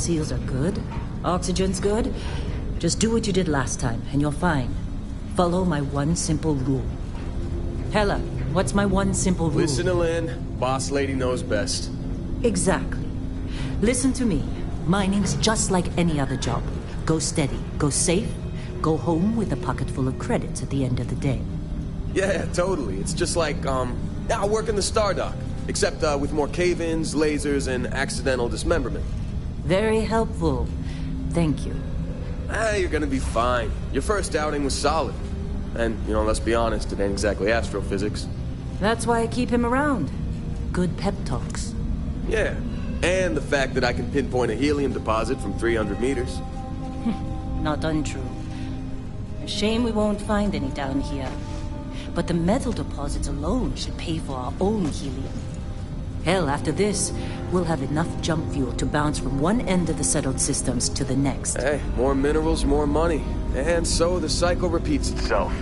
seals are good, oxygen's good, just do what you did last time, and you're fine. Follow my one simple rule. Hella, what's my one simple rule? Listen to Lynn. Boss lady knows best. Exactly. Listen to me. Mining's just like any other job. Go steady, go safe, go home with a pocket full of credits at the end of the day. Yeah, totally. It's just like, I work in the Stardock. Except with more cave-ins, lasers, and accidental dismemberment. Very helpful. Thank you. You're gonna be fine. Your first outing was solid. And, let's be honest, it ain't exactly astrophysics. That's why I keep him around. Good pep talks. Yeah, and the fact that I can pinpoint a helium deposit from 300 meters. Not untrue. A shame we won't find any down here. But the metal deposits alone should pay for our own helium. Hell, after this, we'll have enough jump fuel to bounce from one end of the settled systems to the next. Hey, more minerals, more money. And so the cycle repeats itself.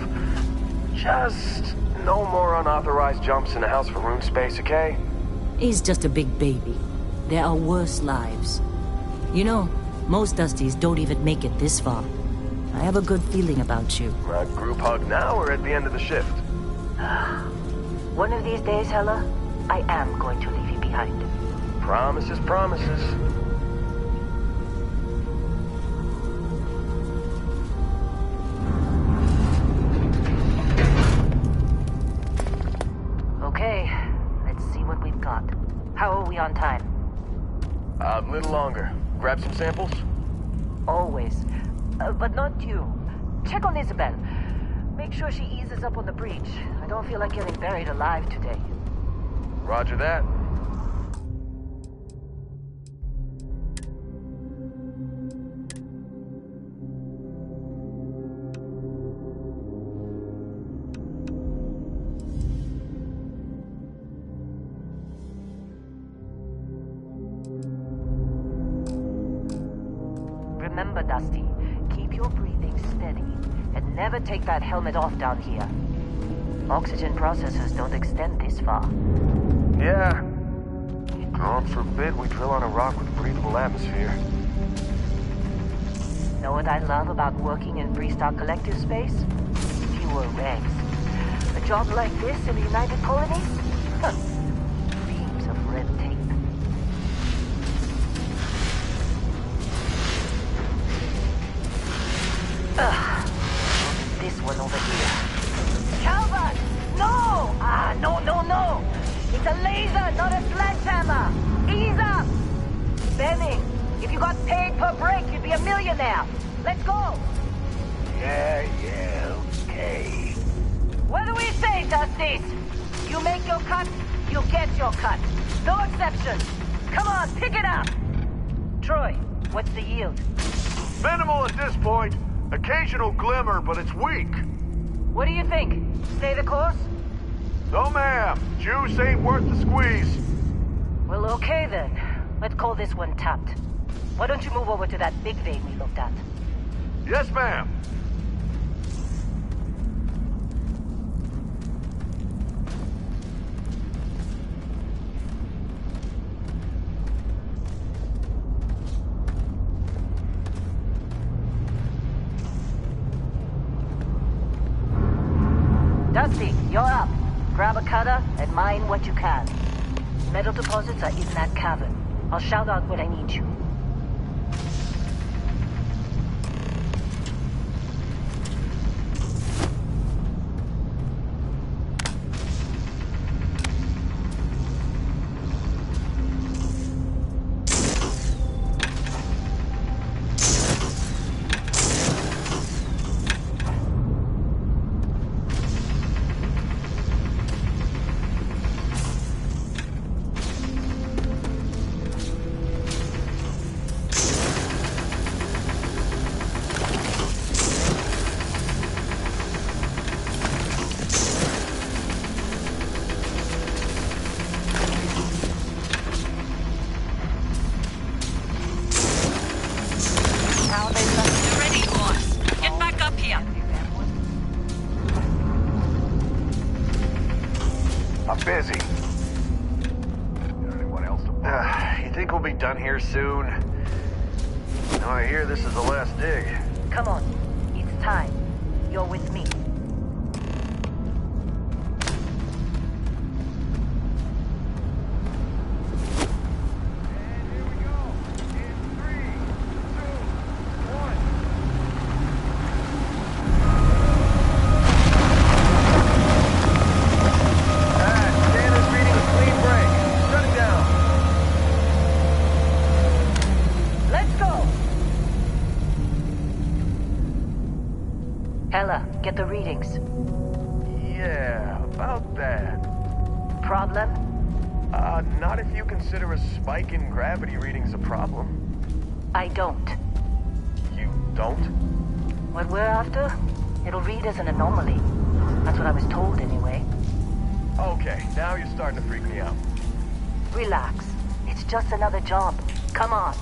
Just no more unauthorized jumps in the house for room space, okay? He's just a big baby. There are worse lives. Most Dusties don't even make it this far. I have a good feeling about you. A group hug now or at the end of the shift? One of these days, Hella, I am going to leave you behind. Promises, promises. Okay, let's see what we've got. How are we on time? A little longer. Grab some samples? Always. But not you. Check on Isabel. Make sure she eases up on the breach. I don't feel like getting buried alive today. Roger that. Remember, Dusty, keep your breathing steady and never take that helmet off down here. Oxygen processors don't extend this far. Yeah. God forbid we drill on a rock with a breathable atmosphere. Know what I love about working in Freestar Collective space? Fewer regs. A job like this in the United Colonies? Huh. Reams of red tape. This one over here. Calvert! No! No! It's a laser, not a sledgehammer! Ease up! Benning, if you got paid per break, you'd be a millionaire. Let's go! Yeah, okay. What do we say, Dusties? You make your cut, you get your cut. No exceptions. Come on, pick it up! Troy, what's the yield? Minimal at this point. Occasional glimmer, but it's weak. What do you think? Stay the course? No, ma'am. Juice ain't worth the squeeze. Well, okay then. Let's call this one tapped. Why don't you move over to that big vein we looked at? Yes, ma'am. Dusty, you're up. Grab a cutter and mine what you can. Metal deposits are in that cavern. I'll shout out when I need you. Busy. Anyone else to You think we'll be done here soon? Now I hear this is the last dig. Come on. It's time. You're with me. Get the readings. Yeah, about that. Problem? Not if you consider a spike in gravity readings a problem. I don't. You don't? What we're after? It'll read as an anomaly. That's what I was told anyway. Okay, now you're starting to freak me out. Relax. It's just another job. Come on.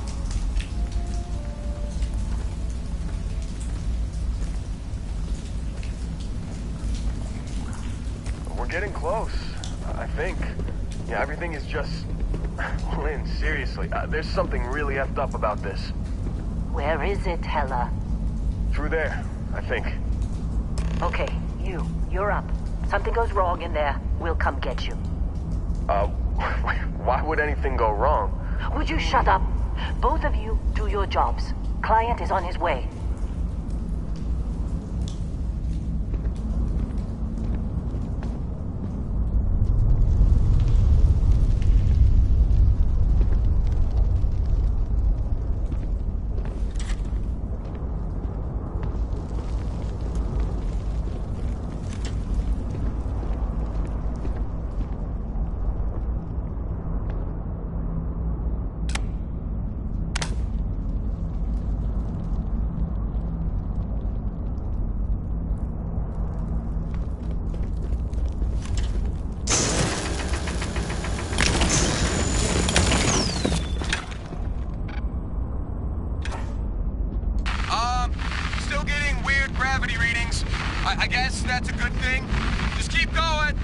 We're getting close, I think. Yeah, everything is just... Lynn, seriously, there's something really effed up about this. Where is it, Hella? Through there, I think. Okay, you're up. Something goes wrong in there, we'll come get you. Why would anything go wrong? Would you shut up? Both of you do your jobs. Client is on his way. I guess that's a good thing. Just keep going.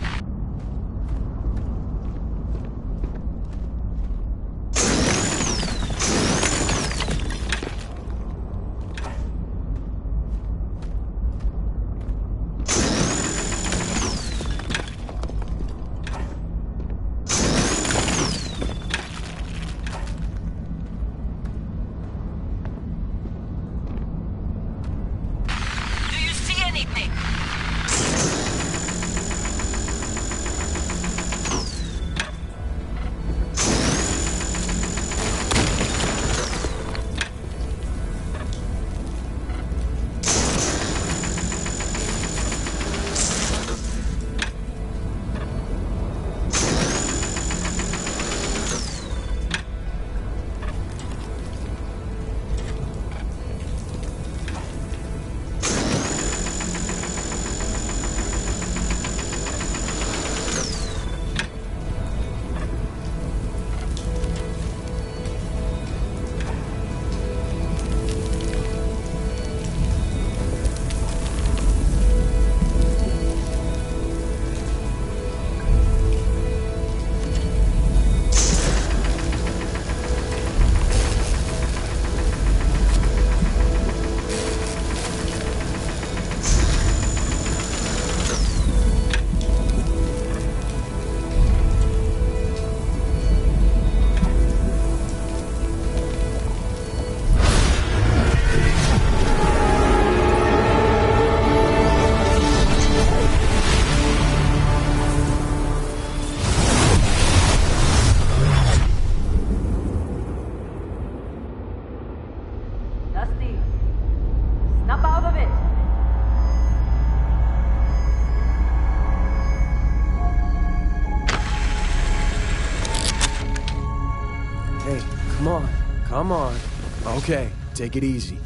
Come on. Okay, take it easy.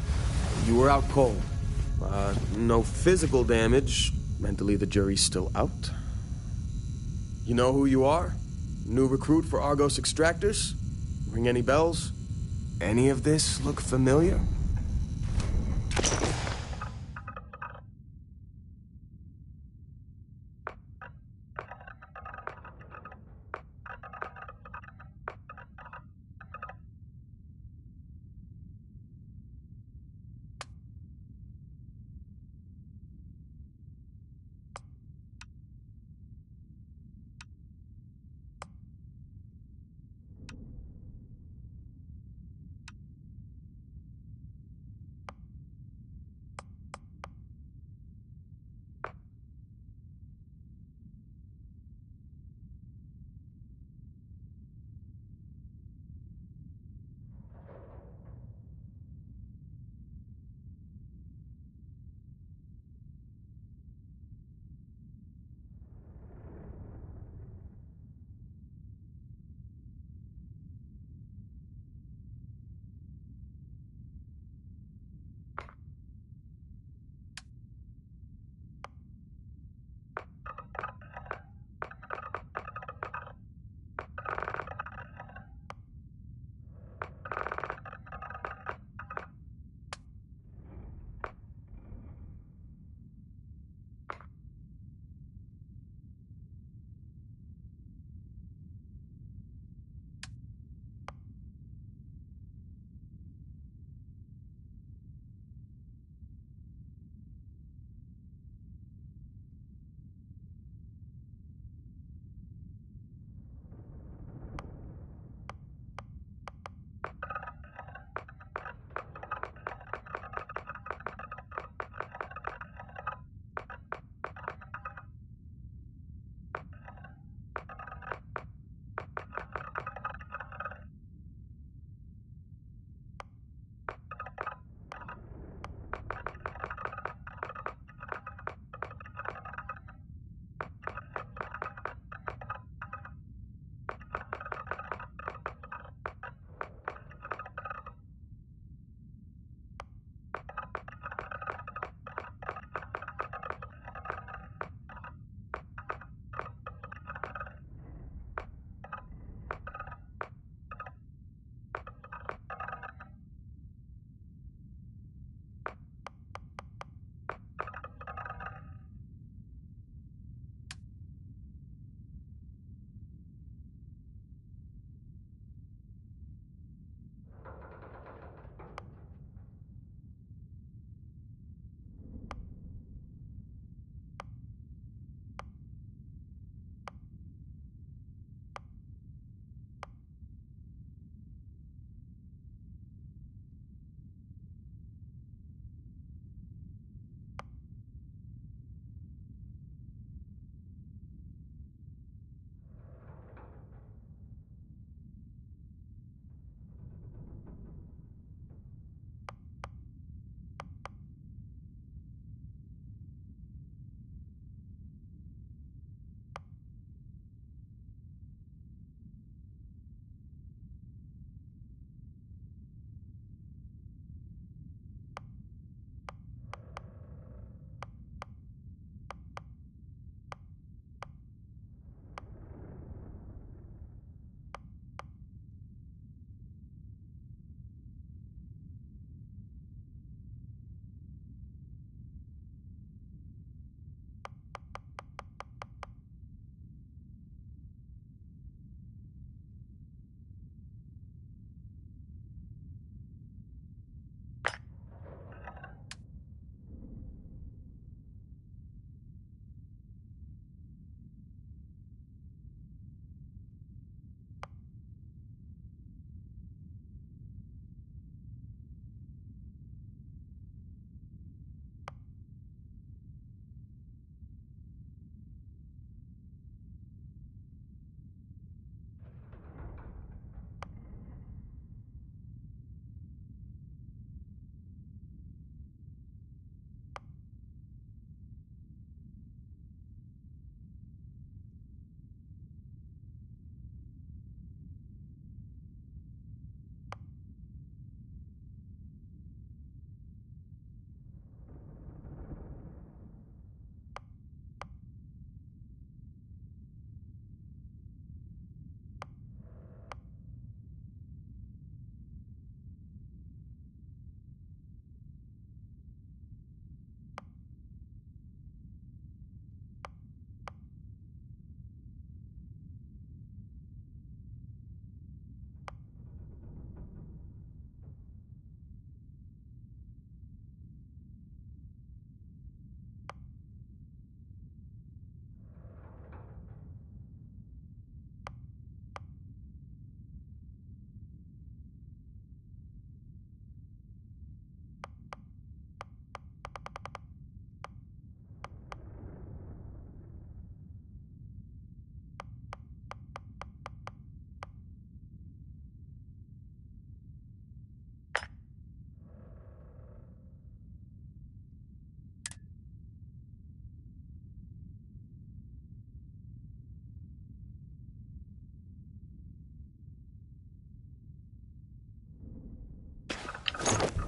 You were out cold. No physical damage. Mentally, the jury's still out. You know who you are? New recruit for Argos Extractors? Ring any bells? Any of this look familiar?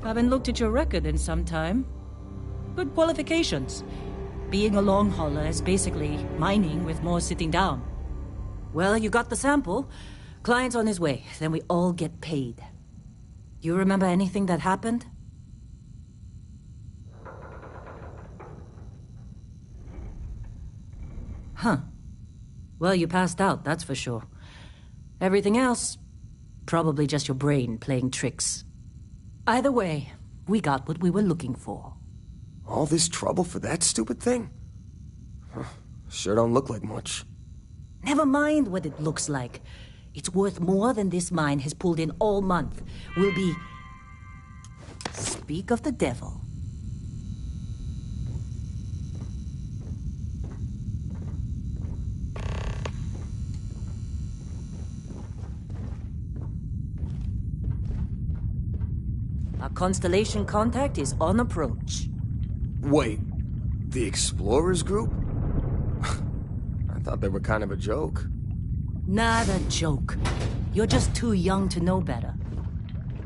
Haven't looked at your record in some time. Good qualifications. Being a long hauler is basically mining with more sitting down. Well, you got the sample. Client's on his way, then we all get paid. You remember anything that happened? Huh. Well, you passed out, that's for sure. Everything else, probably just your brain playing tricks. Either way, we got what we were looking for. All this trouble for that stupid thing? Huh. Sure don't look like much. Never mind what it looks like. It's worth more than this mine has pulled in all month. We'll be... Speak of the devil. Our Constellation contact is on approach. Wait, the Explorers group? I thought they were kind of a joke. Not a joke. You're just too young to know better.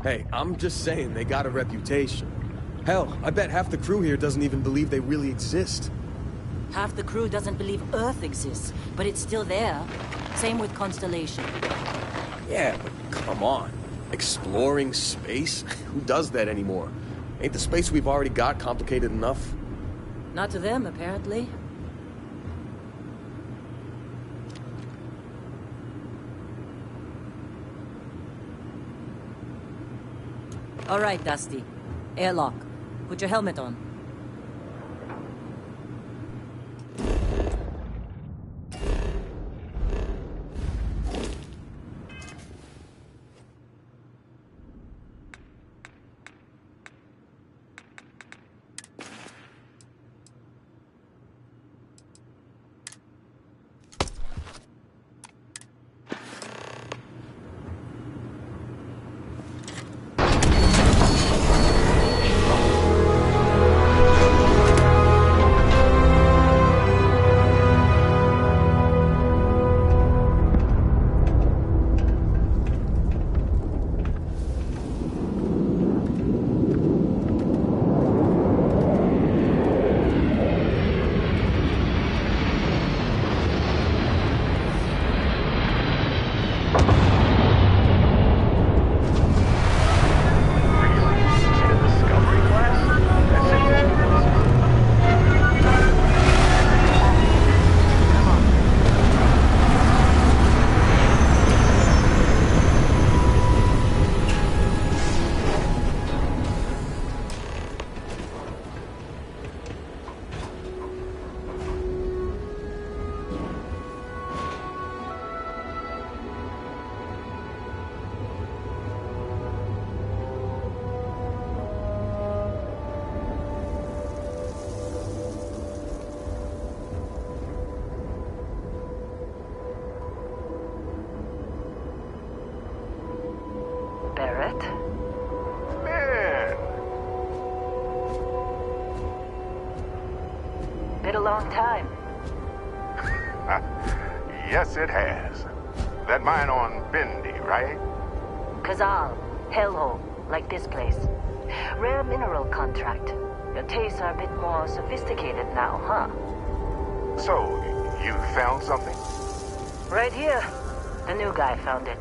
Hey, I'm just saying they got a reputation. Hell, I bet half the crew here doesn't even believe they really exist. Half the crew doesn't believe Earth exists, but it's still there. Same with Constellation. Yeah, but come on. Exploring space? Who does that anymore? Ain't the space we've already got complicated enough? Not to them, apparently. All right, Dusty. Airlock. Put your helmet on. Barrett? Man! Been a long time. Yes, it has. That mine on Bendy, right? Kazal, hellhole, like this place. Rare mineral contract. Your tastes are a bit more sophisticated now, huh? So, you found something? Right here. The new guy found it.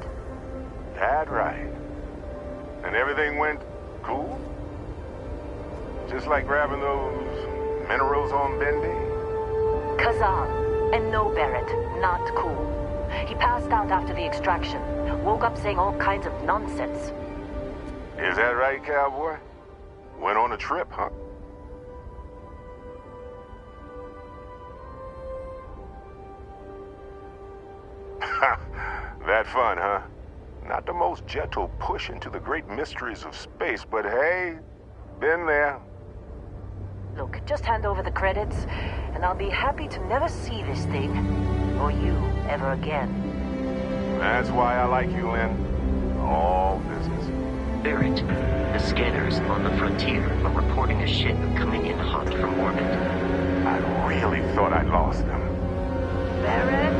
That right. And everything went cool? Just like grabbing those minerals on Bendy? Kazal, and no Barrett, not cool. He passed out after the extraction. Woke up saying all kinds of nonsense. Is that right, cowboy? Went on a trip, huh? That fun, huh? Not the most gentle push into the great mysteries of space, but hey, been there. Look, just hand over the credits, and I'll be happy to never see this thing, or you, ever again. That's why I like you, Lynn. All business. Barrett, the scanners on the frontier are reporting a ship coming in hot from orbit. I really thought I'd lost them. Barrett?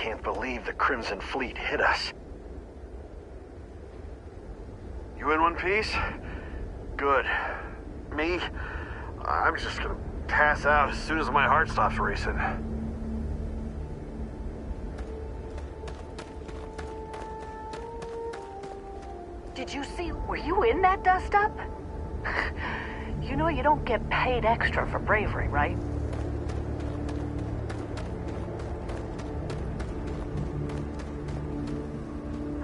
can't believe the Crimson Fleet hit us. You in one piece? Good. Me? I'm just gonna pass out as soon as my heart stops racing. Did you see? Were you in that dust-up? You know you don't get paid extra for bravery, right?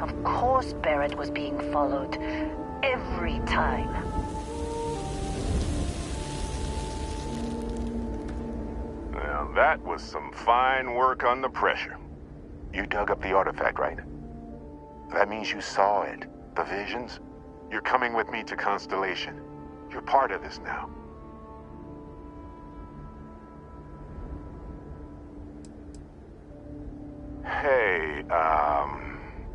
Of course Barrett was being followed. Every time. Now that was some fine work under pressure. You dug up the artifact, right? That means you saw it. The visions? You're coming with me to Constellation. You're part of this now. Hey,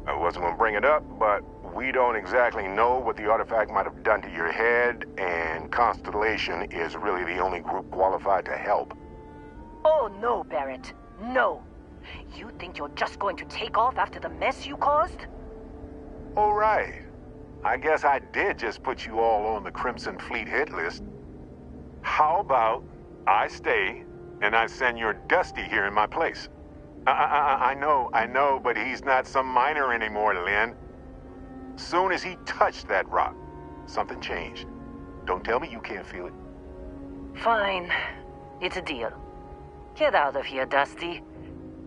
I wasn't gonna bring it up, but we don't exactly know what the artifact might have done to your head, and Constellation is really the only group qualified to help. Oh no, Barrett. No. You think you're just going to take off after the mess you caused? All right. I guess I did just put you all on the Crimson Fleet hit list. How about I stay and I send your Dusty here in my place? I know, but he's not some miner anymore, Lynn. Soon as he touched that rock, something changed. Don't tell me you can't feel it. Fine. It's a deal. Get out of here, Dusty.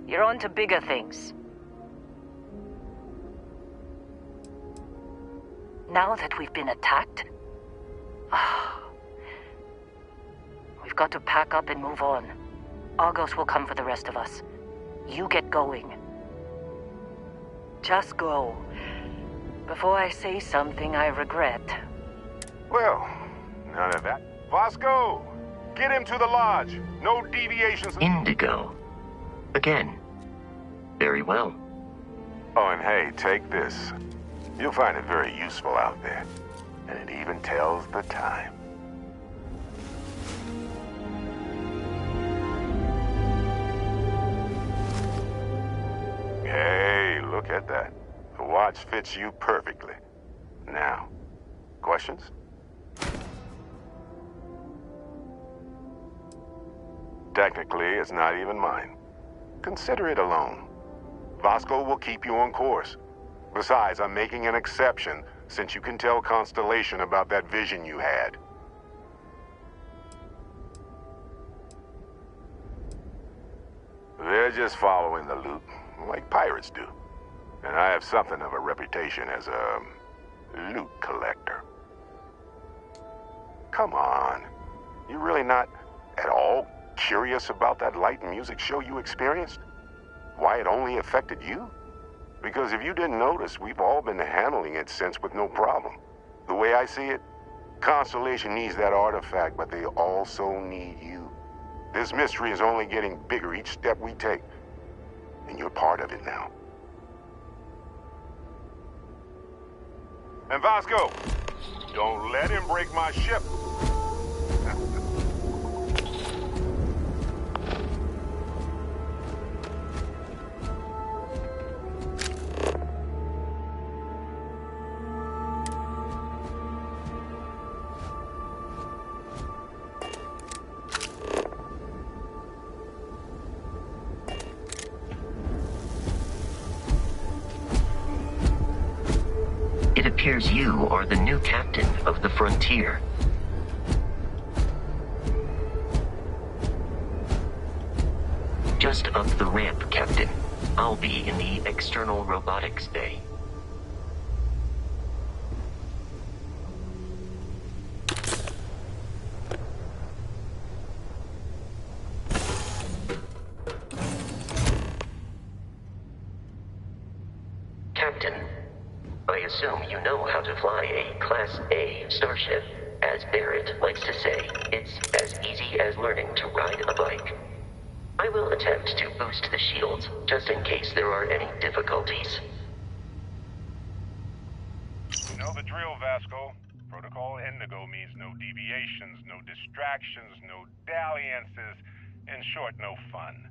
You're on to bigger things. Now that we've been attacked, we've got to pack up and move on. Argos will come for the rest of us. You get going. Just go. Before I say something I regret. Well, none of that. Vasco, get him to the lodge. No deviations. Indigo. Again. Very well. Oh, and hey, take this. You'll find it very useful out there. And it even tells the time. Hey, look at that. The watch fits you perfectly. Now, questions? Technically, it's not even mine. Consider it a loan. Vasco will keep you on course. Besides, I'm making an exception since you can tell Constellation about that vision you had. They're just following the loot, like pirates do. And I have something of a reputation as a loot collector. Come on. You're really not at all curious about that light and music show you experienced? Why it only affected you? Because if you didn't notice, we've all been handling it since with no problem. The way I see it, Constellation needs that artifact, but they also need you. This mystery is only getting bigger each step we take. And you're part of it now. And Vasco, don't let him break my ship. It appears you are the new captain of the Frontier. Just up the ramp, Captain. I'll be in the external robotics bay. Captain, I assume you know how to fly a Class A starship. As Barrett likes to say, it's as easy as learning to ride a bike. I will attempt to boost the shields, just in case there are any difficulties. You know the drill, Vasco. Protocol Indigo means no deviations, no distractions, no dalliances, in short, no fun.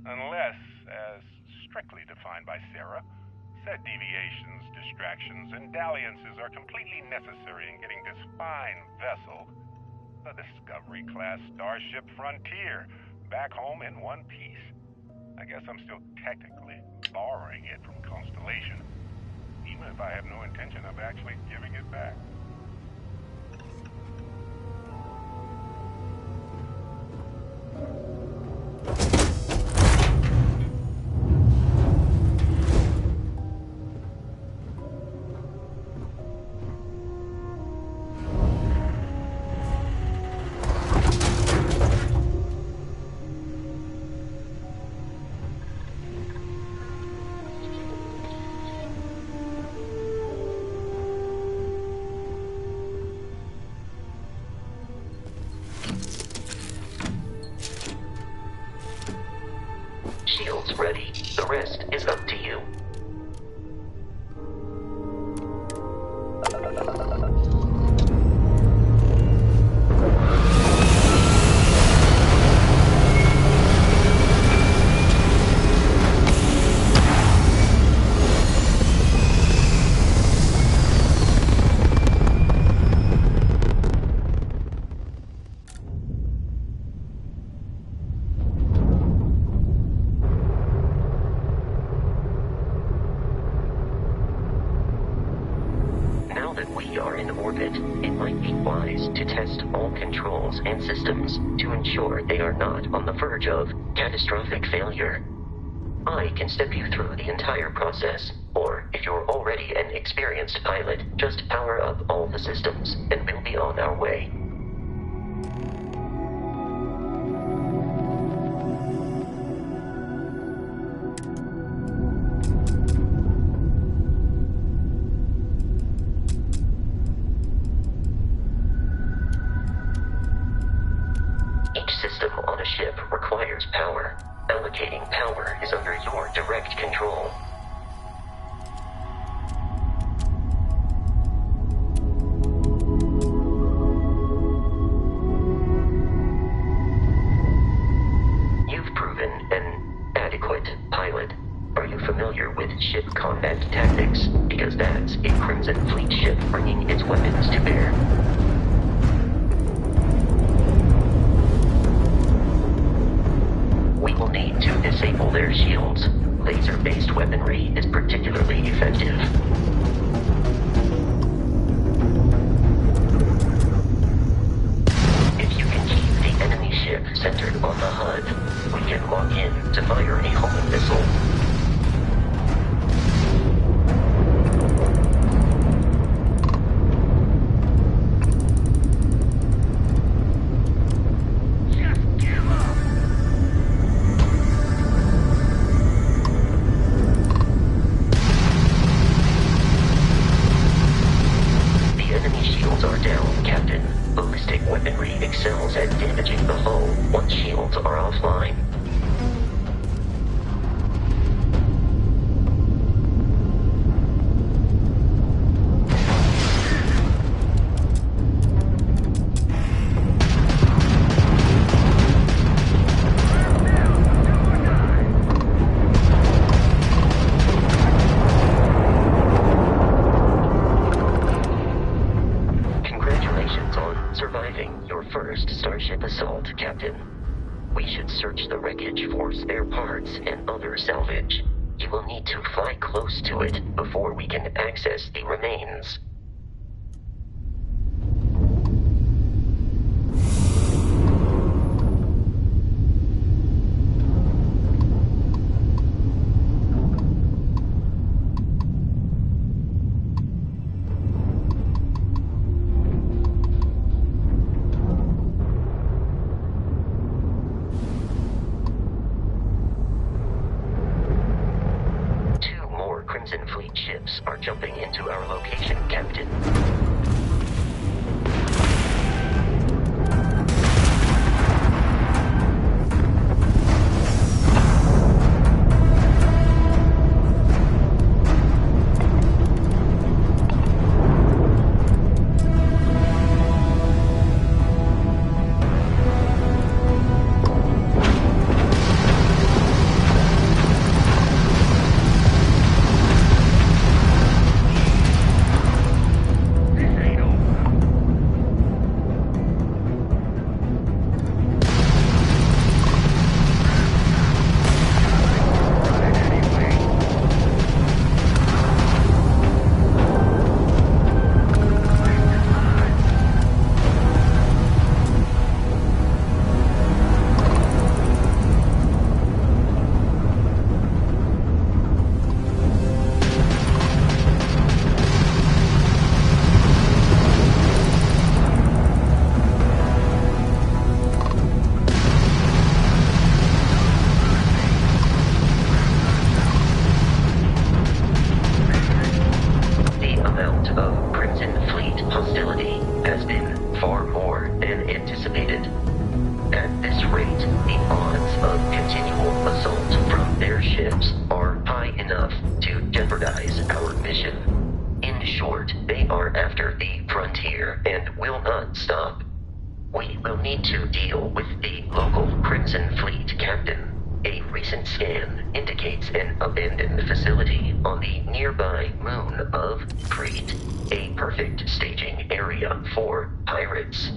Unless, as correctly defined by Sarah. Said deviations, distractions, and dalliances are completely necessary in getting this fine vessel, the Discovery-class Starship Frontier, back home in one piece. I guess I'm still technically borrowing it from Constellation, even if I have no intention of actually giving it back. Shields ready. The rest is up to you. We are in orbit, it might be wise to test all controls and systems to ensure they are not on the verge of catastrophic failure. I can step you through the entire process, or if you're already an experienced pilot, just power up all the systems, and we'll be on our way. System on a ship requires power. Allocating power is under your direct control. You've proven an adequate pilot. Are you familiar with ship combat tactics? Because that's a Crimson Fleet ship bringing its weapons to bear. We will need to disable their shields. Laser-based weaponry is particularly effective. If you can keep the enemy ship centered on the HUD, we can lock in to fire a homing missile. Weaponry excels at damaging the hull once shields are offline. Surviving your first Starship assault, Captain. We should search the wreckage for spare parts and other salvage. You will need to fly close to it before we can access the remains. Crimson Fleet ships are jumping into our location, Captain. jeopardize our mission. In short, they are after the frontier and will not stop. We will need to deal with the local Crimson Fleet captain. A recent scan indicates an abandoned facility on the nearby moon of Crete, a perfect staging area for pirates.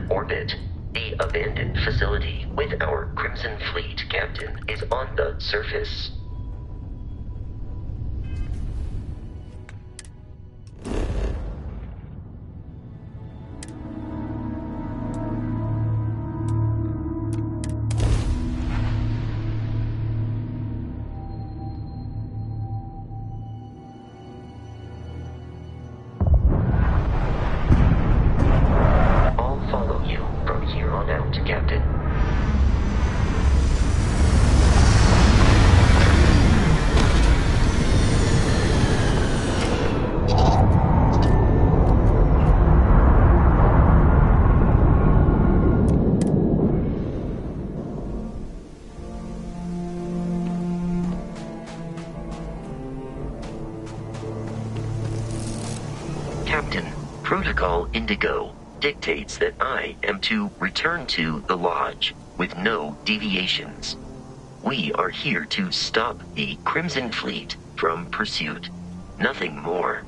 Orbit. The abandoned facility with our Crimson Fleet captain is on the surface. Captain, Protocol Indigo dictates that I am to return to the Lodge with no deviations. We are here to stop the Crimson Fleet from pursuit. Nothing more.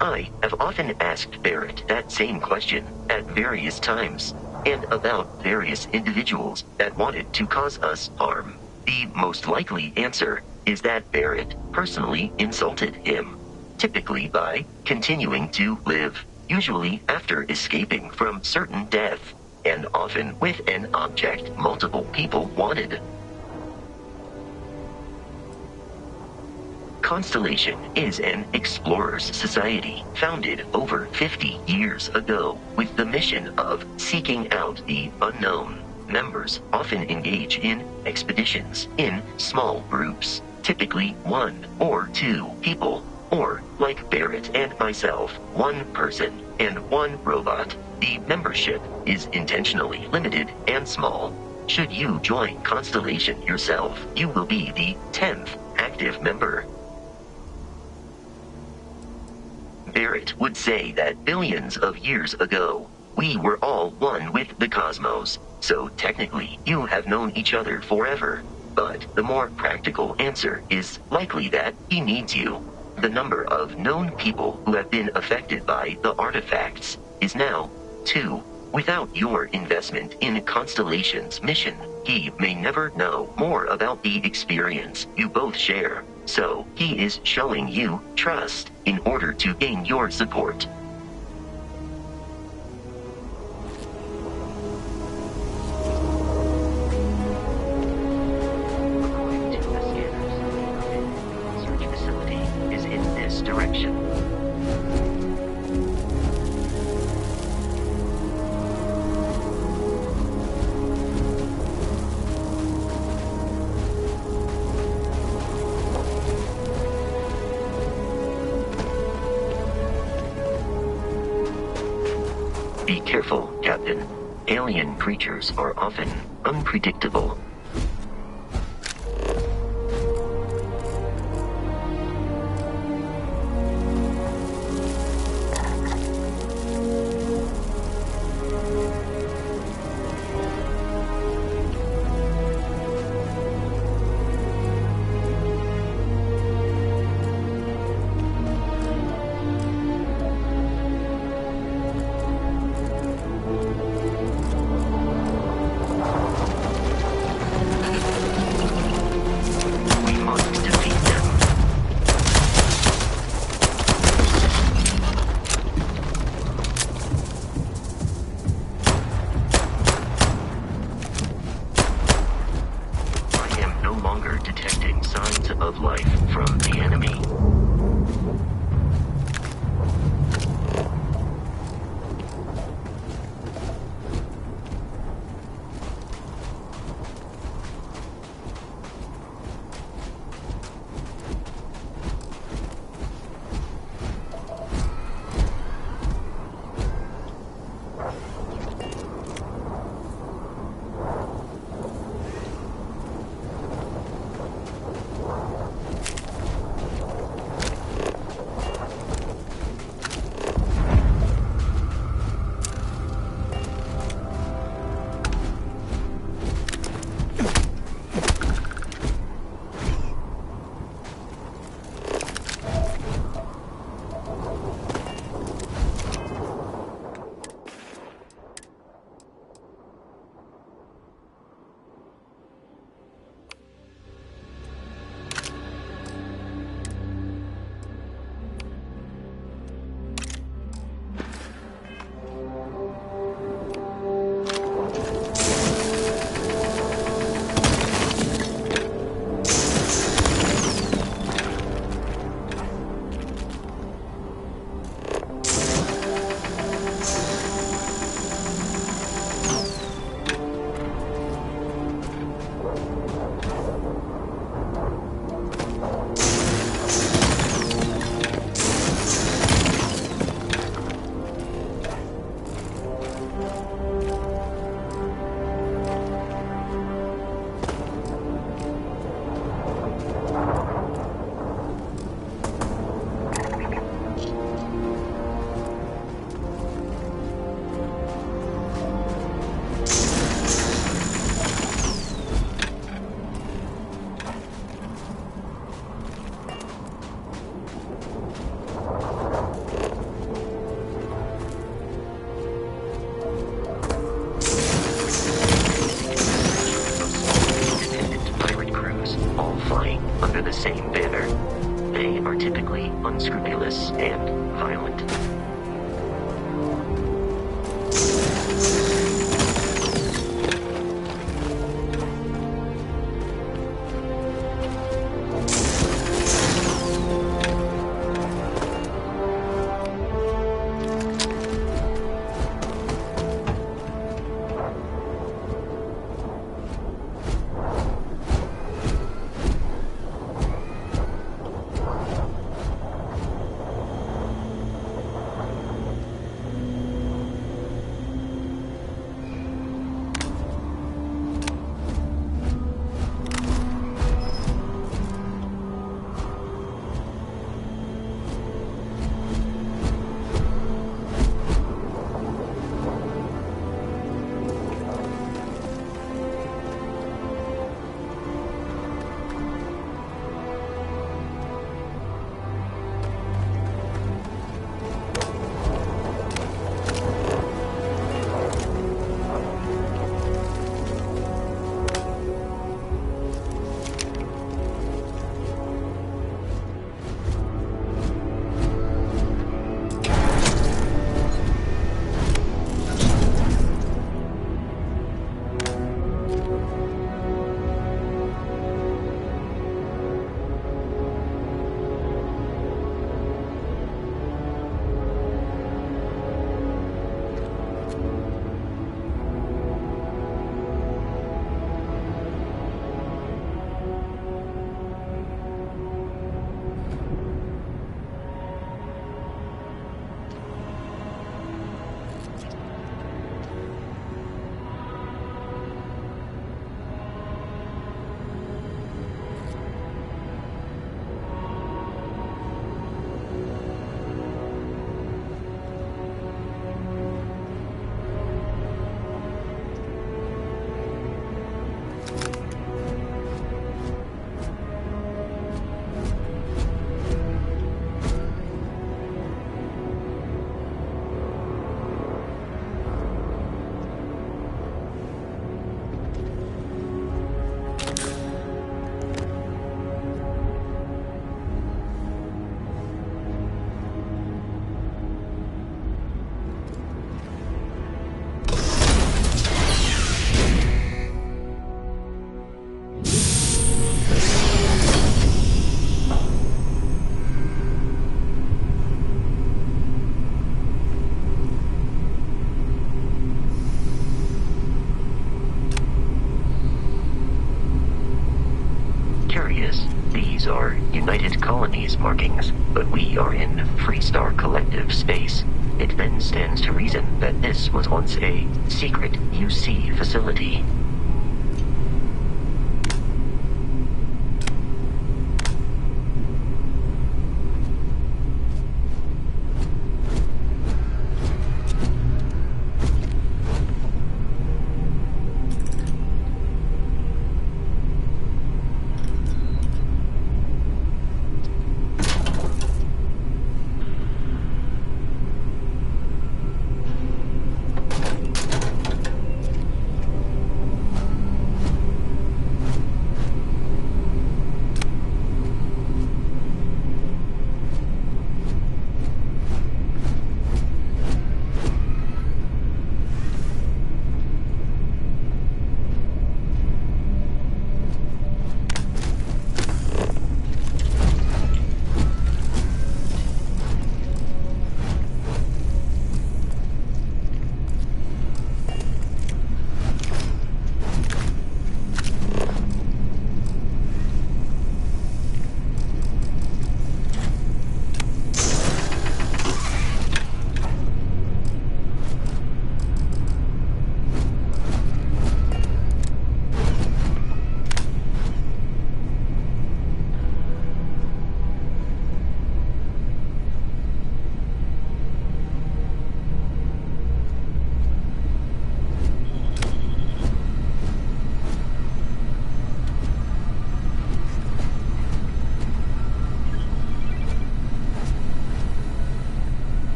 I have often asked Barrett that same question at various times, and about various individuals that wanted to cause us harm. The most likely answer is that Barrett personally insulted him, typically by continuing to live, usually after escaping from certain death, and often with an object multiple people wanted. Constellation is an explorers society founded over 50 years ago with the mission of seeking out the unknown. Members often engage in expeditions in small groups, typically 1 or 2 people, or, like Barrett and myself, 1 person and 1 robot. The membership is intentionally limited and small. Should you join Constellation yourself, you will be the 10th active member. Barrett would say that billions of years ago, we were all one with the cosmos, so technically you have known each other forever. But the more practical answer is likely that he needs you. The number of known people who have been affected by the artifacts is now 2. Without your investment in Constellation's mission, he may never know more about the experience you both share. So, he is showing you trust in order to gain your support. According to the scanners, the search facility is in this direction. Be careful, Captain. Alien creatures are often unpredictable. colony's markings, but we are in Freestar Collective space. It then stands to reason that this was once a secret UC facility.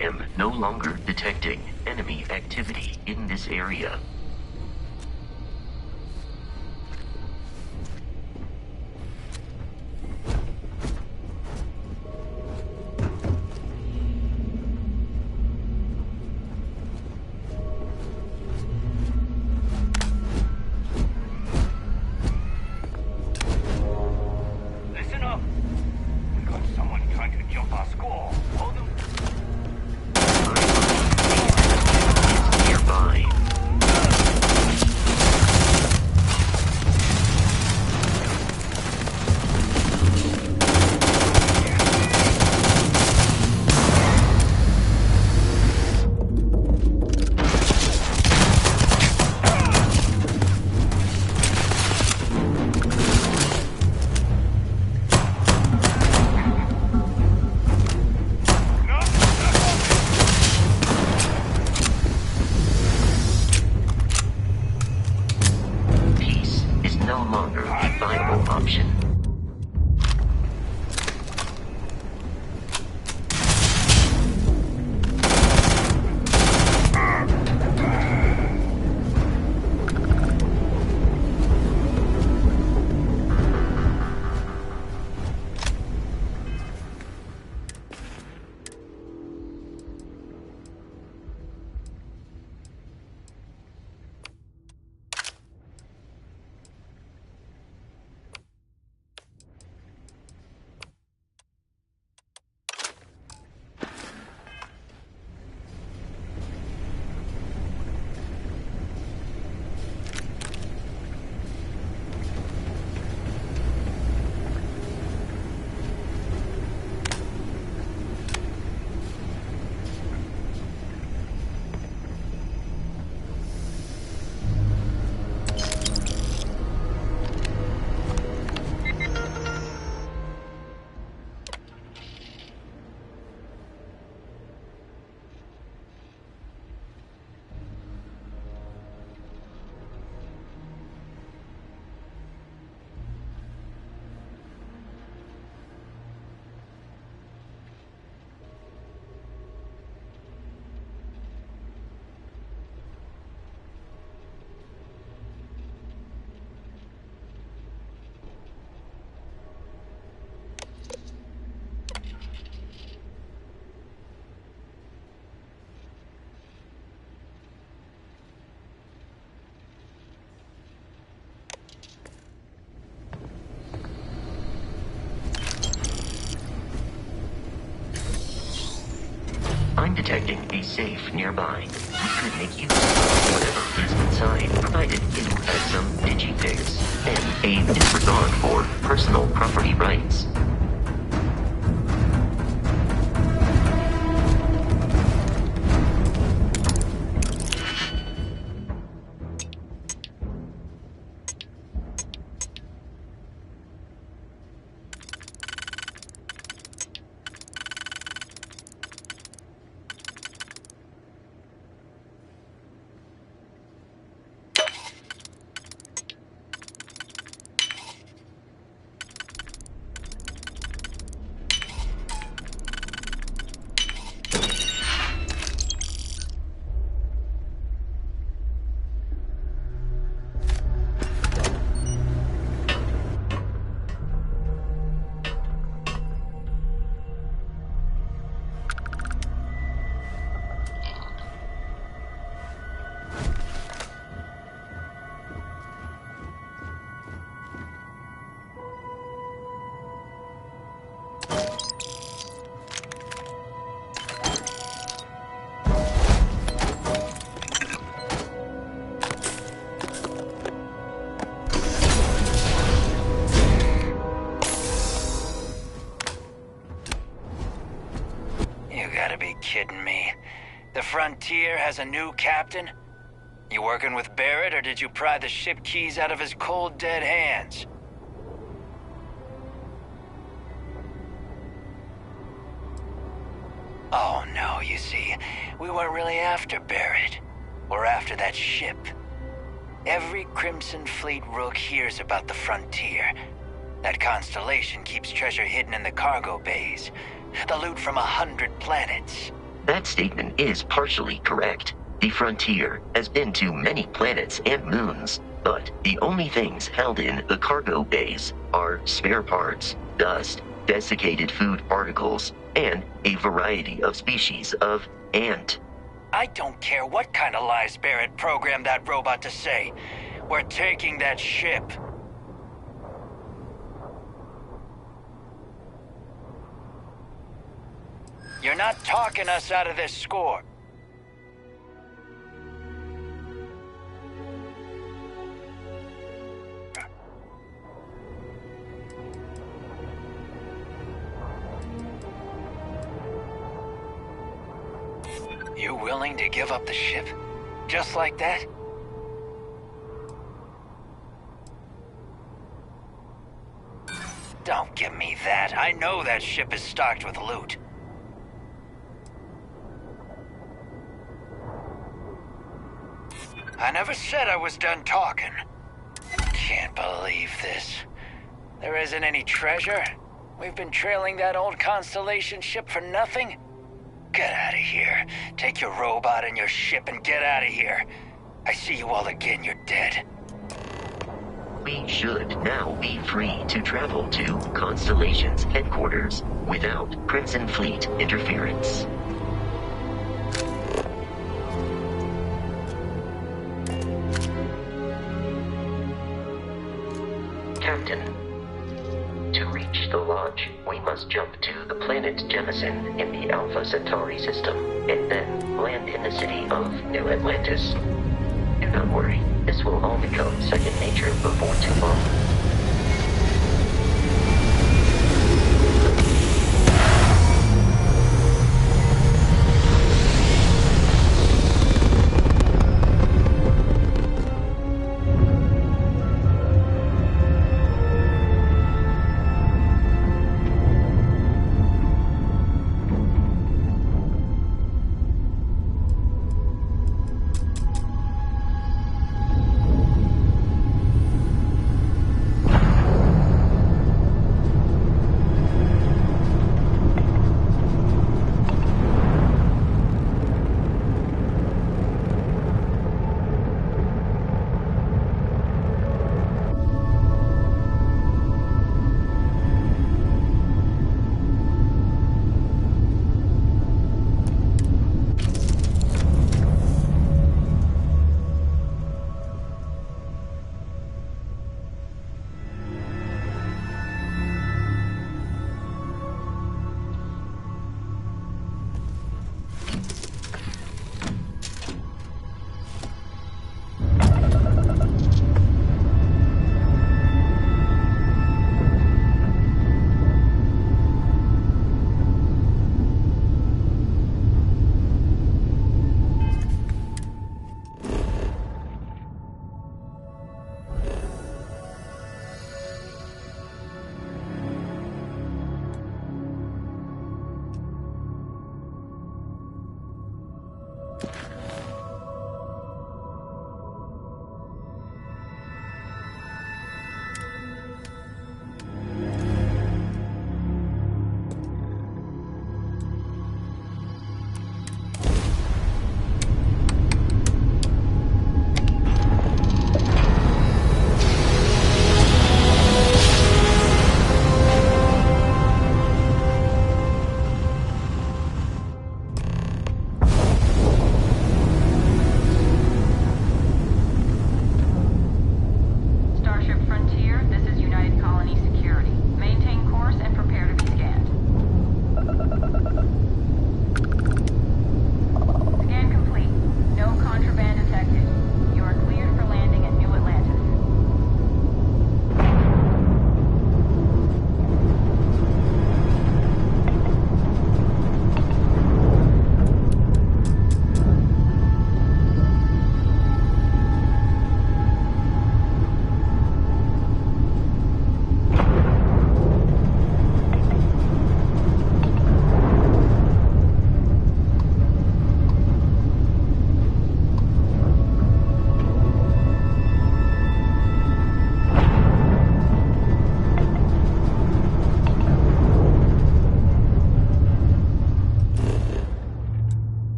am no longer detecting enemy activity in this area. Listen up! We got someone trying to jump our score. Hold them. Nearby. Peace is no longer a viable option. I'm detecting a safe nearby. We could make use of whatever is inside, provided it has some digipics and a disregard for personal property rights. Kidding me? The Frontier has a new captain? You working with Barrett, or did you pry the ship keys out of his cold, dead hands? Oh no, you see, we weren't really after Barrett. We're after that ship. Every Crimson Fleet rook hears about the Frontier. That constellation keeps treasure hidden in the cargo bays. The loot from 100 planets. That statement is partially correct. The Frontier has been to many planets and moons, but the only things held in the cargo bays are spare parts, dust, desiccated food particles, and a variety of species of ant. I don't care what kind of lies Barrett programmed that robot to say. We're taking that ship. You're not talking us out of this score. You willing to give up the ship? Just like that? Don't give me that. I know that ship is stocked with loot. I never said I was done talking. Can't believe this. There isn't any treasure? We've been trailing that old Constellation ship for nothing? Get out of here. Take your robot and your ship and get out of here. I see you all again, you're dead. We should now be free to travel to Constellation's headquarters without Crimson Fleet interference. Captain, to reach the Lodge, we must jump to the planet Jemison in the Alpha Centauri system, and then land in the city of New Atlantis. Do not worry, this will all become second nature before too long.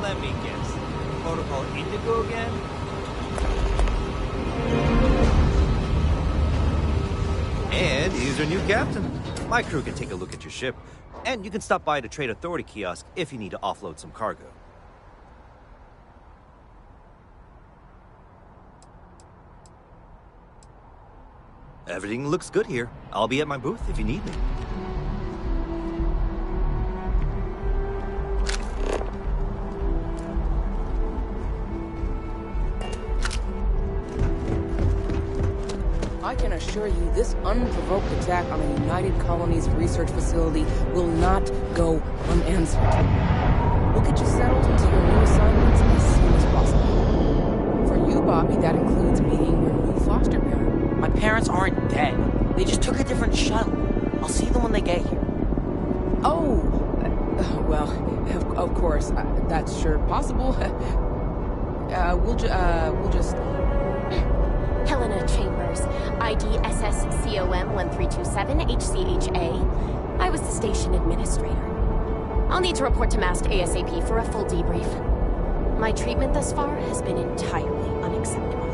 Let me guess. Protocol Indigo again? And he's your new captain. My crew can take a look at your ship, and you can stop by the Trade Authority kiosk if you need to offload some cargo. Everything looks good here. I'll be at my booth if you need me. I can assure you this unprovoked attack on a United Colonies research facility will not go unanswered. We'll get you settled into your new assignments as soon as possible. For you, Bobby, that includes meeting your new foster parent. My parents aren't dead. They just took a different shuttle. I'll see them when they get here. Oh, well, of course, that's sure possible. We'll just... Helena Chambers, ID SSCOM 1327 HCHA. I was the station administrator. I'll need to report to Mast ASAP for a full debrief. My treatment thus far has been entirely unacceptable.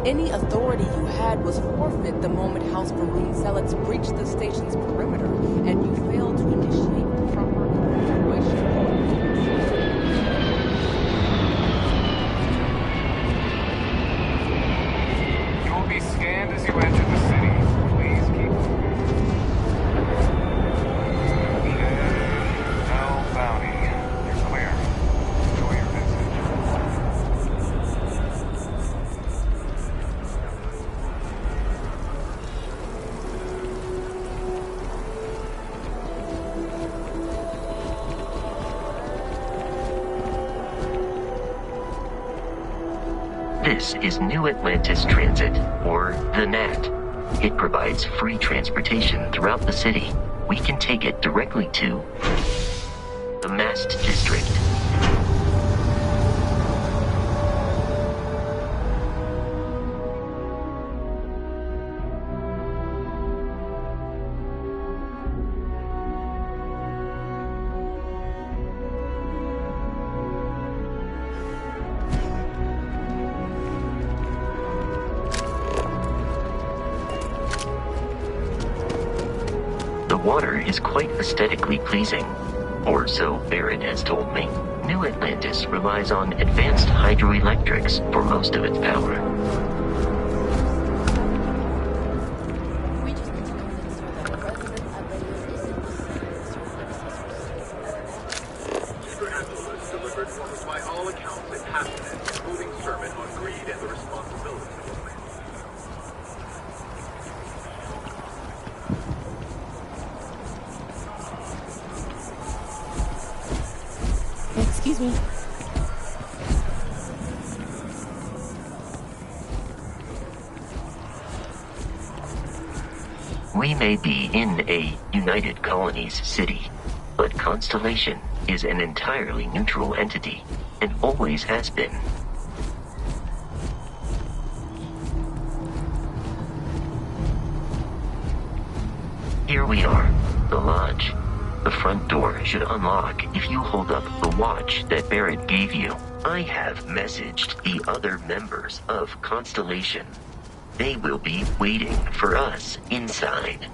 Any authority you had was forfeit the moment House Varun zealots breached the station's perimeter, and you failed to initiate proper evacuation. Scanned as you enter the city. Please keep moving. Okay. No bounty. You're clear. Enjoy your visit. This is New Atlantis Transit, or the NAT. It provides free transportation throughout the city. We can take it directly to the Mast District. The water is quite aesthetically pleasing, or so Barrett has told me. New Atlantis relies on advanced hydroelectrics for most of its power. Delivered what was by all accounts a passionate, moving sermon on greed and the responsibility of man. Excuse me. We may be in a United Colonies city, but Constellation is an entirely neutral entity, and always has been. Here we are, the lodge. The front door should unlock if you hold up the watch that Barrett gave you. I have messaged the other members of Constellation. They will be waiting for us inside.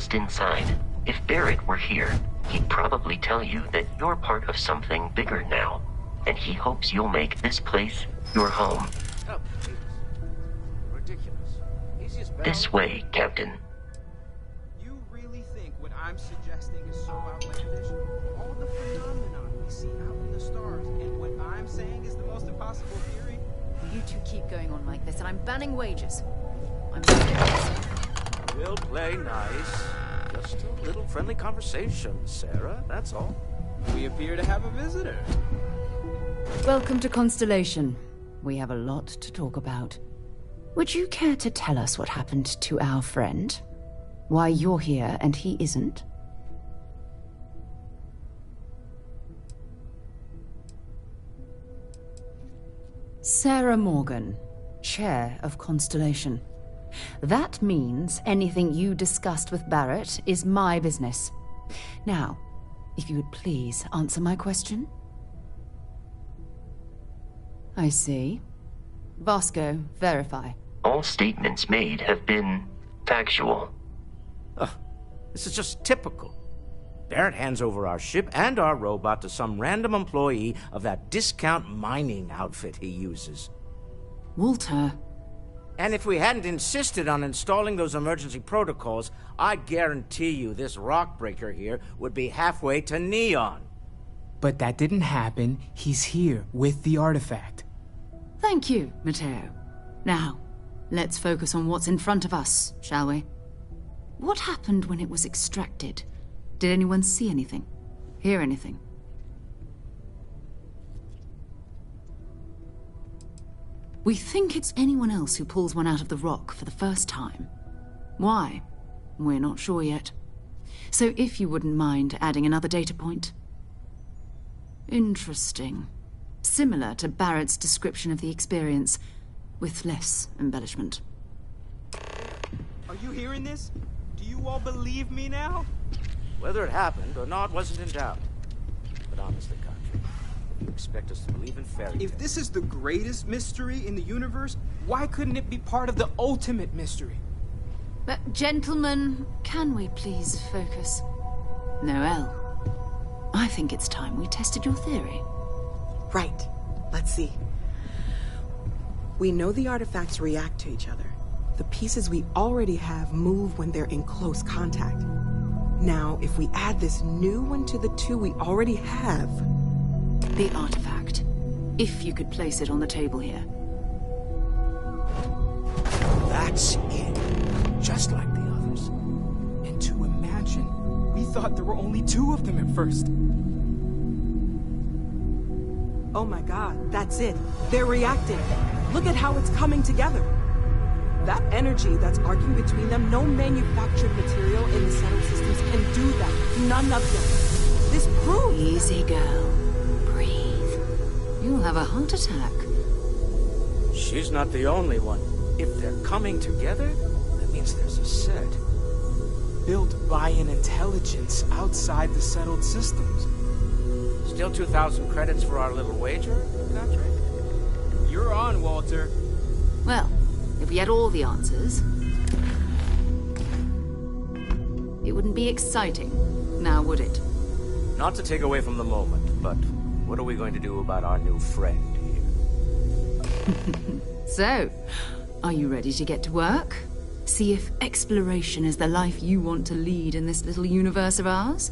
just inside. If Barrett were here, he'd probably tell you that you're part of something bigger now, and he hopes you'll make this place your home. Oh, please. Ridiculous. Easiest bet. This way, Captain. You really think what I'm suggesting is so outlandish? All the phenomenon we see out in the stars, and what I'm saying is the most impossible theory? You two keep going on like this, and I'm banning wages. I'm We'll play nice. Just a little friendly conversation, Sarah, that's all. We appear to have a visitor. Welcome to Constellation. We have a lot to talk about. Would you care to tell us what happened to our friend? Why you're here and he isn't? Sarah Morgan, Chair of Constellation. That means anything you discussed with Barrett is my business. Now, if you would please answer my question. I see. Vasco, verify. All statements made have been factual. This is just typical. Barrett hands over our ship and our robot to some random employee of that discount mining outfit he uses. Walter. And if we hadn't insisted on installing those emergency protocols, I guarantee you this rock breaker here would be halfway to Neon. But that didn't happen. He's here with the artifact. Thank you, Matteo. Now, let's focus on what's in front of us, shall we? What happened when it was extracted? Did anyone see anything? Hear anything? We think it's anyone else who pulls one out of the rock for the first time. Why? We're not sure yet. So if you wouldn't mind adding another data point. Interesting. Similar to Barrett's description of the experience, with less embellishment. Are you hearing this? Do you all believe me now? Whether it happened or not wasn't in doubt. But honestly, Country, you expect us to believe in fairy tales? If this is the greatest mystery in the universe, why couldn't it be part of the ultimate mystery? But gentlemen, can we please focus? Noel, I think it's time we tested your theory. Right. Let's see. We know the artifacts react to each other. The pieces we already have move when they're in close contact. Now, if we add this new one to the two we already have... The artifact. If you could place it on the table here. That's it. Just like the others. And to imagine, we thought there were only two of them at first. Oh my god, that's it. They're reacting. Look at how it's coming together. That energy that's arcing between them, no manufactured material in the settled systems can do that. None of them. This proves... Easy, girl. Breathe. You'll have a heart attack. She's not the only one. If they're coming together, that means there's a set. Built by an intelligence outside the settled systems. Still 2,000 credits for our little wager, Country? You're on, Walter. Well, if we had all the answers, it wouldn't be exciting, now would it? Not to take away from the moment, but what are we going to do about our new friend here? So, are you ready to get to work? See if exploration is the life you want to lead in this little universe of ours?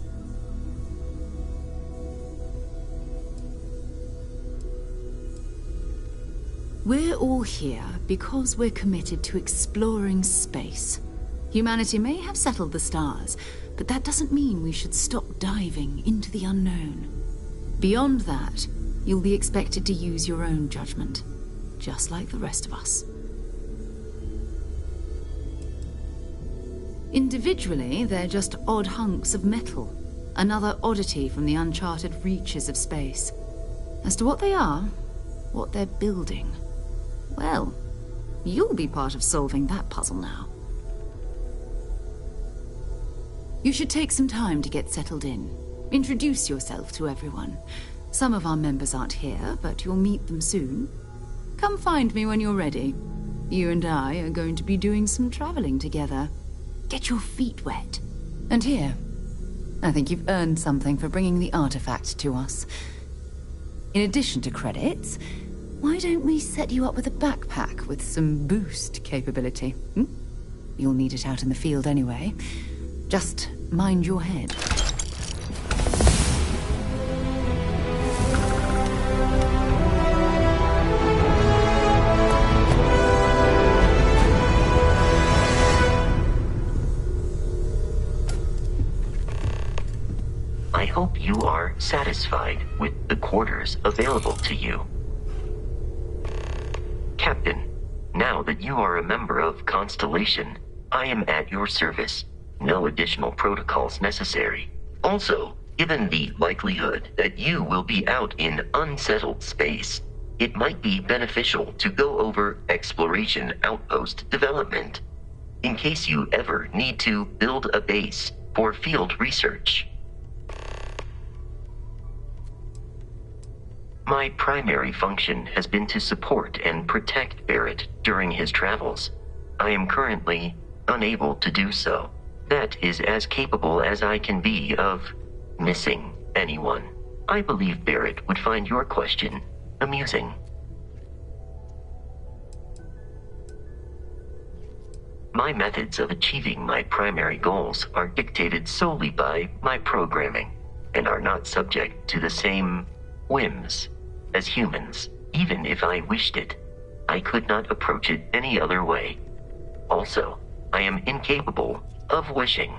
We're all here because we're committed to exploring space. Humanity may have settled the stars, but that doesn't mean we should stop diving into the unknown. Beyond that, you'll be expected to use your own judgment, just like the rest of us. Individually, they're just odd hunks of metal, another oddity from the uncharted reaches of space. As to what they are, what they're building, well, you'll be part of solving that puzzle now. You should take some time to get settled in. Introduce yourself to everyone. Some of our members aren't here, but you'll meet them soon. Come find me when you're ready. You and I are going to be doing some traveling together. Get your feet wet. And here, I think you've earned something for bringing the artifact to us. In addition to credits, why don't we set you up with a backpack with some boost capability? You'll need it out in the field anyway. Just mind your head. I hope you are satisfied with the quarters available to you. Captain, now that you are a member of Constellation, I am at your service. No additional protocols necessary. Also, given the likelihood that you will be out in unsettled space, it might be beneficial to go over exploration outpost development, in case you ever need to build a base for field research. My primary function has been to support and protect Barrett during his travels. I am currently unable to do so. That is as capable as I can be of missing anyone. I believe Barrett would find your question amusing. My methods of achieving my primary goals are dictated solely by my programming, and are not subject to the same whims as humans. Even if I wished it, I could not approach it any other way. Also, I am incapable of wishing.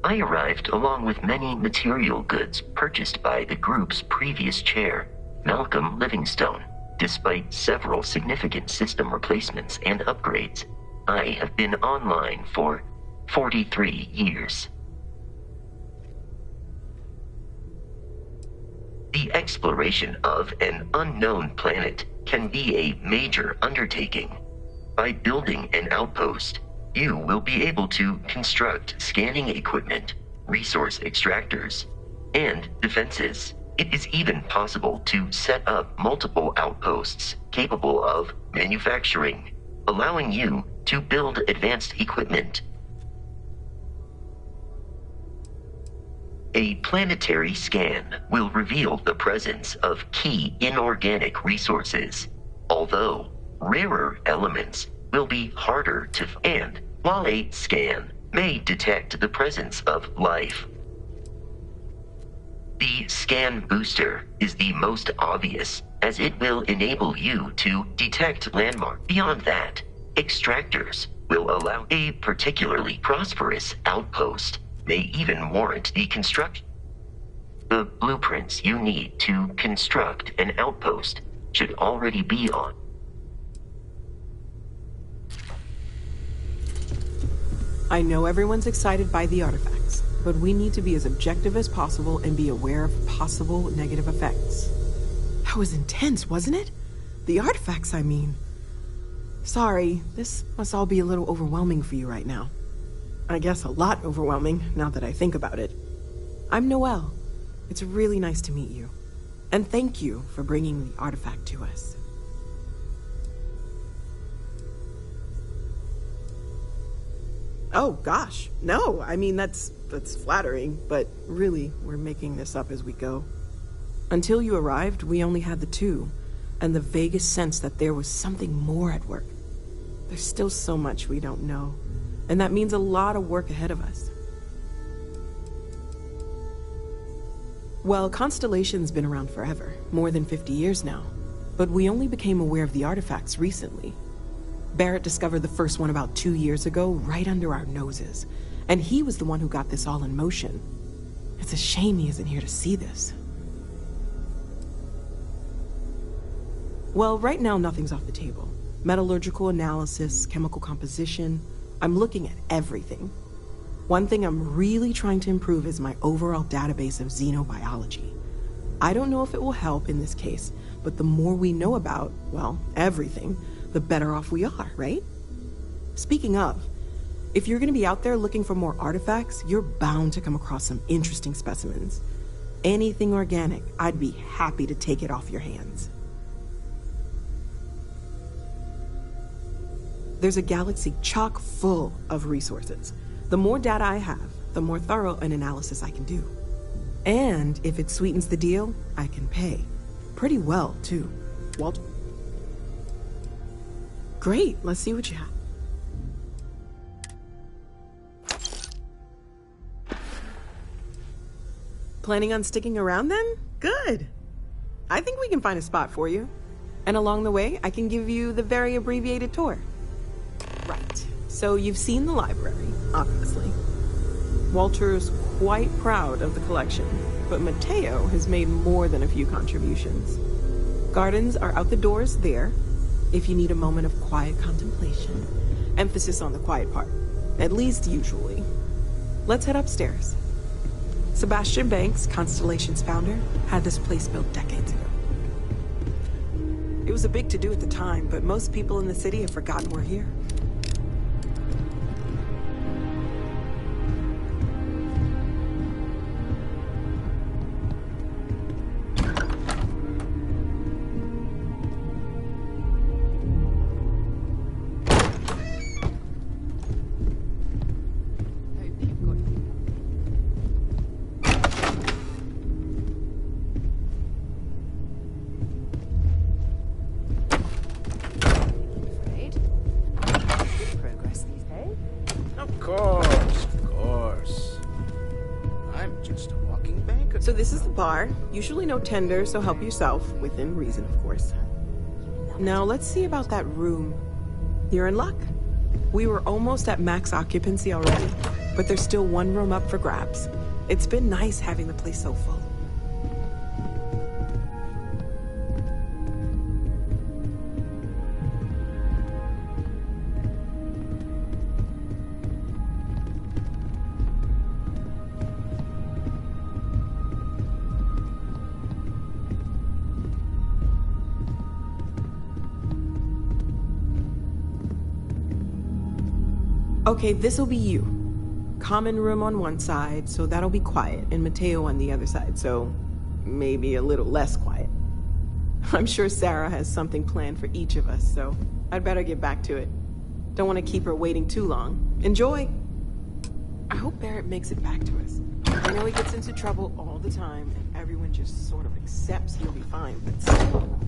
I arrived along with many material goods purchased by the group's previous chair, Malcolm Livingstone. Despite several significant system replacements and upgrades, I have been online for 43 years. The exploration of an unknown planet can be a major undertaking. By building an outpost, you will be able to construct scanning equipment, resource extractors, and defenses. It is even possible to set up multiple outposts capable of manufacturing, allowing you to build advanced equipment. A planetary scan will reveal the presence of key inorganic resources, although rarer elements will be harder to find, while a scan may detect the presence of life. The scan booster is the most obvious, as it will enable you to detect landmarks. Beyond that, extractors will allow a particularly prosperous outpost may even warrant the construction. The blueprints you need to construct an outpost should already be on. I know everyone's excited by the artifacts, but we need to be as objective as possible and be aware of possible negative effects. That was intense, wasn't it? The artifacts, I mean. Sorry, this must all be a little overwhelming for you right now. I guess a lot overwhelming, now that I think about it. I'm Noelle. It's really nice to meet you. And thank you for bringing the artifact to us. Oh, gosh. No, I mean, that's flattering, but really, we're making this up as we go. Until you arrived, we only had the two, and the vaguest sense that there was something more at work. There's still so much we don't know, and that means a lot of work ahead of us. Well, Constellation's been around forever, more than 50 years now, but we only became aware of the artifacts recently. Barrett discovered the first one about 2 years ago, right under our noses, and he was the one who got this all in motion. It's a shame he isn't here to see this. Well, right now nothing's off the table. Metallurgical analysis, chemical composition, I'm looking at everything. One thing I'm really trying to improve is my overall database of xenobiology. I don't know if it will help in this case, but the more we know about, well, everything, the better off we are, right? Speaking of, if you're gonna be out there looking for more artifacts, you're bound to come across some interesting specimens. Anything organic, I'd be happy to take it off your hands. There's a galaxy chock full of resources. The more data I have, the more thorough an analysis I can do. And if it sweetens the deal, I can pay. Pretty well, too. Walt? Great, let's see what you have. Planning on sticking around then? Good. I think we can find a spot for you. And along the way, I can give you the very abbreviated tour. Right. So you've seen the library, obviously. Walter's quite proud of the collection, but Mateo has made more than a few contributions. Gardens are out the doors there, if you need a moment of quiet contemplation. Emphasis on the quiet part, at least usually. Let's head upstairs. Sebastian Banks, Constellation's founder, had this place built decades ago. It was a big to-do at the time, but most people in the city have forgotten we're here. So this is the bar. Usually no tender, so help yourself. Within reason, of course. Now let's see about that room. You're in luck. We were almost at max occupancy already, but there's still one room up for grabs. It's been nice having the place so full. Okay, this'll be you. Common room on one side, so that'll be quiet, and Mateo on the other side, so maybe a little less quiet. I'm sure Sarah has something planned for each of us, so I'd better get back to it. Don't want to keep her waiting too long. Enjoy! I hope Barrett makes it back to us. I know he gets into trouble all the time, and everyone just sort of accepts he'll be fine, but still.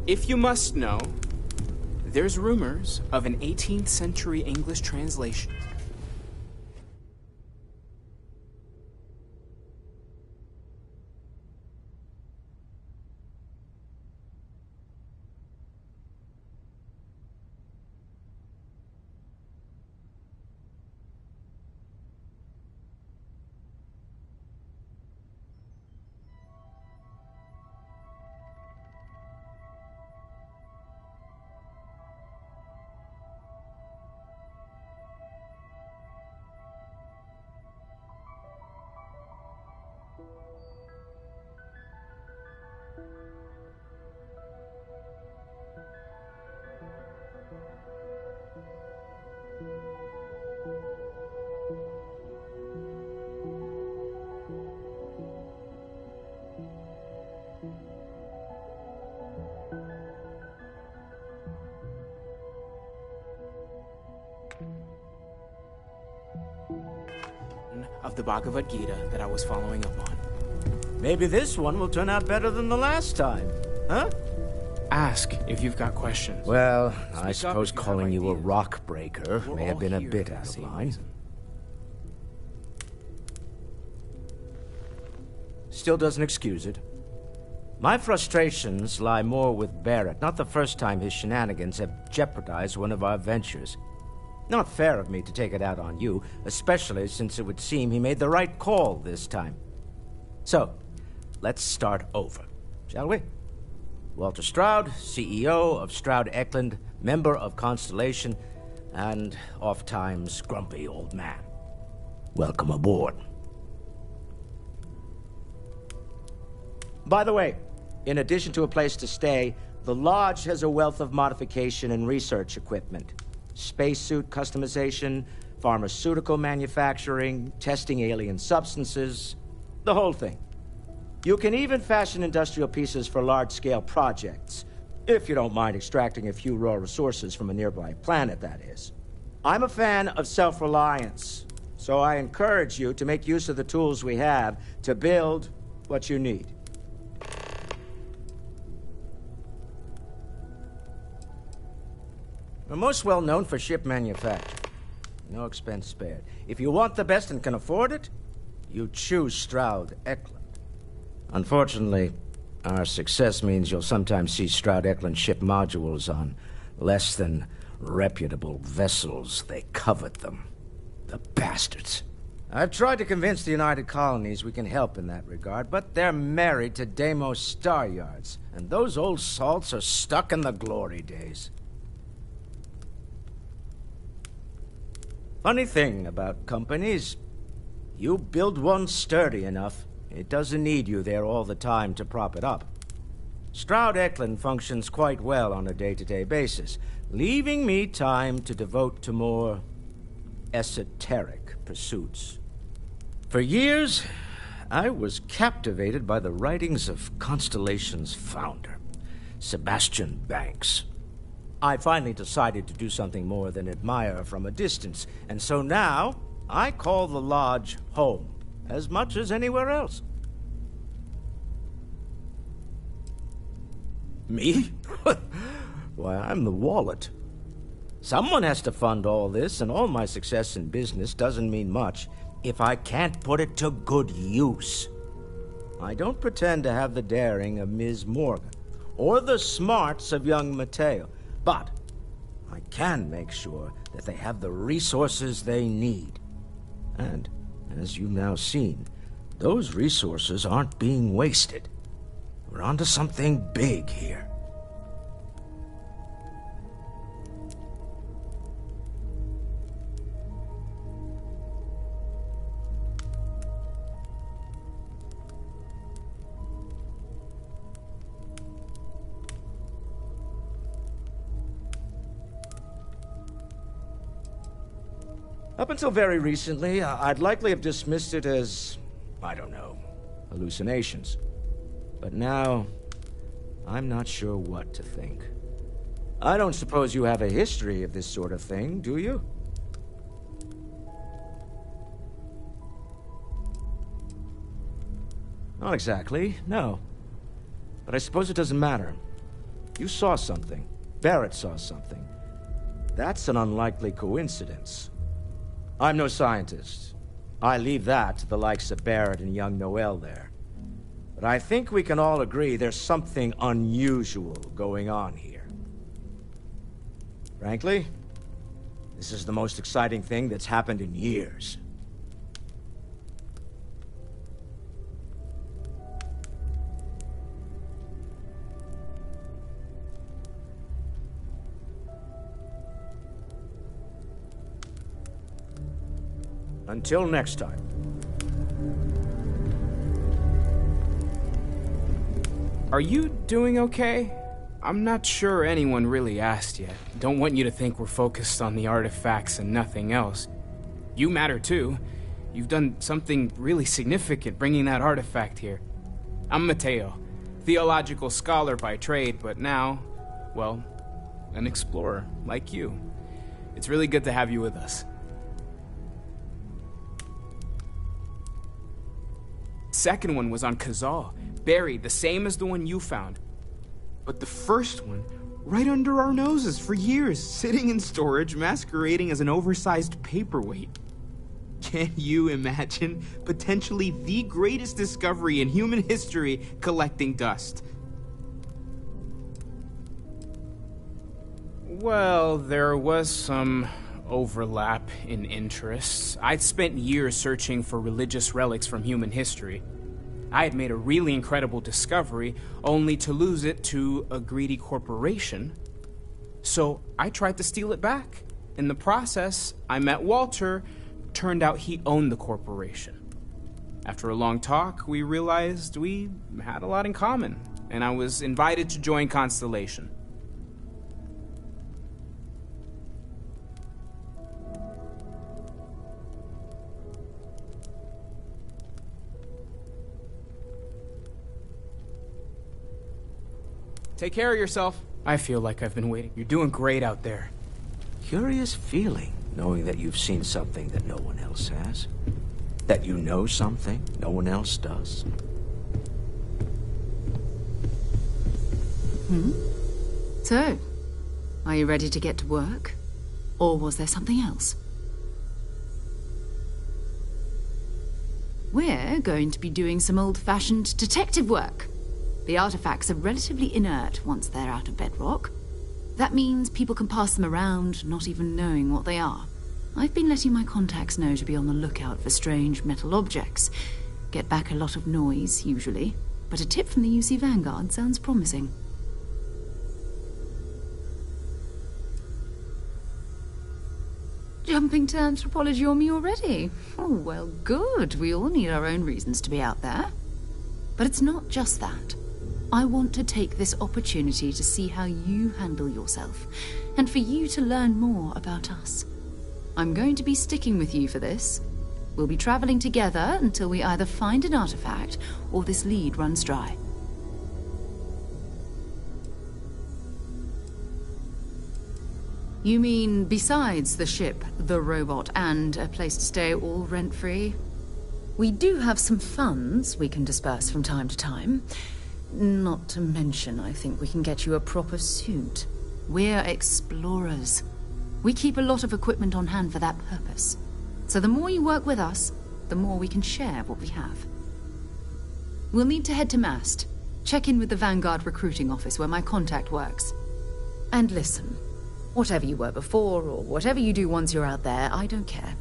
If you must know, there's rumors of an 18th century English translation. Of the Bhagavad Gita that I was following up on. Maybe this one will turn out better than the last time, huh? Ask if you've got questions. Well, I suppose calling you a rock breaker may have been a bit out of line. Still doesn't excuse it. My frustrations lie more with Barrett. Not the first time his shenanigans have jeopardized one of our ventures. Not fair of me to take it out on you, especially since it would seem he made the right call this time. So, let's start over, shall we? Walter Stroud, CEO of Stroud Eklund, member of Constellation, and oft-times grumpy old man. Welcome aboard. By the way, in addition to a place to stay, the Lodge has a wealth of modification and research equipment. Spacesuit customization, pharmaceutical manufacturing, testing alien substances, the whole thing. You can even fashion industrial pieces for large-scale projects, if you don't mind extracting a few raw resources from a nearby planet, that is. I'm a fan of self-reliance, so I encourage you to make use of the tools we have to build what you need. We're most well known for ship manufacture. No expense spared. If you want the best and can afford it, you choose Stroud Eklund. Unfortunately, our success means you'll sometimes see Stroud Eklund ship modules on less than reputable vessels. They covet them. The bastards. I've tried to convince the United Colonies we can help in that regard, but they're married to Deimos Star Yards, and those old salts are stuck in the glory days. Funny thing about companies, you build one sturdy enough, it doesn't need you there all the time to prop it up. Stroud Eklund functions quite well on a day-to-day basis, leaving me time to devote to more esoteric pursuits. For years, I was captivated by the writings of Constellation's founder, Sebastian Banks. I finally decided to do something more than admire from a distance, and so now I call the Lodge home, as much as anywhere else. Me? Why, I'm the wallet. Someone has to fund all this, and all my success in business doesn't mean much if I can't put it to good use. I don't pretend to have the daring of Ms. Morgan, or the smarts of young Mateo. But I can make sure that they have the resources they need. And, as you've now seen, those resources aren't being wasted. We're onto something big here. Up until very recently, I'd likely have dismissed it as, I don't know, hallucinations. But now, I'm not sure what to think. I don't suppose you have a history of this sort of thing, do you? Not exactly, no. But I suppose it doesn't matter. You saw something. Barrett saw something. That's an unlikely coincidence. I'm no scientist. I leave that to the likes of Barrett and young Noel there. But I think we can all agree there's something unusual going on here. Frankly, this is the most exciting thing that's happened in years. Until next time. Are you doing okay? I'm not sure anyone really asked yet. Don't want you to think we're focused on the artifacts and nothing else. You matter too. You've done something really significant bringing that artifact here. I'm Mateo, theological scholar by trade, but now, well, an explorer like you. It's really good to have you with us. Second one was on Kazal, buried the same as the one you found. But the first one, right under our noses for years, sitting in storage, masquerading as an oversized paperweight. Can you imagine potentially the greatest discovery in human history collecting dust? Well, there was some overlap in interests. I'd spent years searching for religious relics from human history. I had made a really incredible discovery, only to lose it to a greedy corporation. So I tried to steal it back. In the process, I met Walter. Turned out he owned the corporation. After a long talk, we realized we had a lot in common, and I was invited to join Constellation. Take care of yourself. I feel like I've been waiting. You're doing great out there. Curious feeling, knowing that you've seen something that no one else has. That you know something no one else does. So, are you ready to get to work? Or was there something else? We're going to be doing some old-fashioned detective work. The artifacts are relatively inert once they're out of bedrock. That means people can pass them around, not even knowing what they are. I've been letting my contacts know to be on the lookout for strange metal objects. Get back a lot of noise, usually, but a tip from the UC Vanguard sounds promising. Jumping to anthropology on me already? Oh, well, good. We all need our own reasons to be out there. But it's not just that. I want to take this opportunity to see how you handle yourself, and for you to learn more about us. I'm going to be sticking with you for this. We'll be traveling together until we either find an artifact or this lead runs dry. You mean besides the ship, the robot, and a place to stay all rent-free? We do have some funds we can disperse from time to time. Not to mention, I think we can get you a proper suit. We're explorers. We keep a lot of equipment on hand for that purpose. So the more you work with us, the more we can share what we have. We'll need to head to Mast. Check in with the Vanguard recruiting office where my contact works. And listen, whatever you were before, or whatever you do once you're out there, I don't care.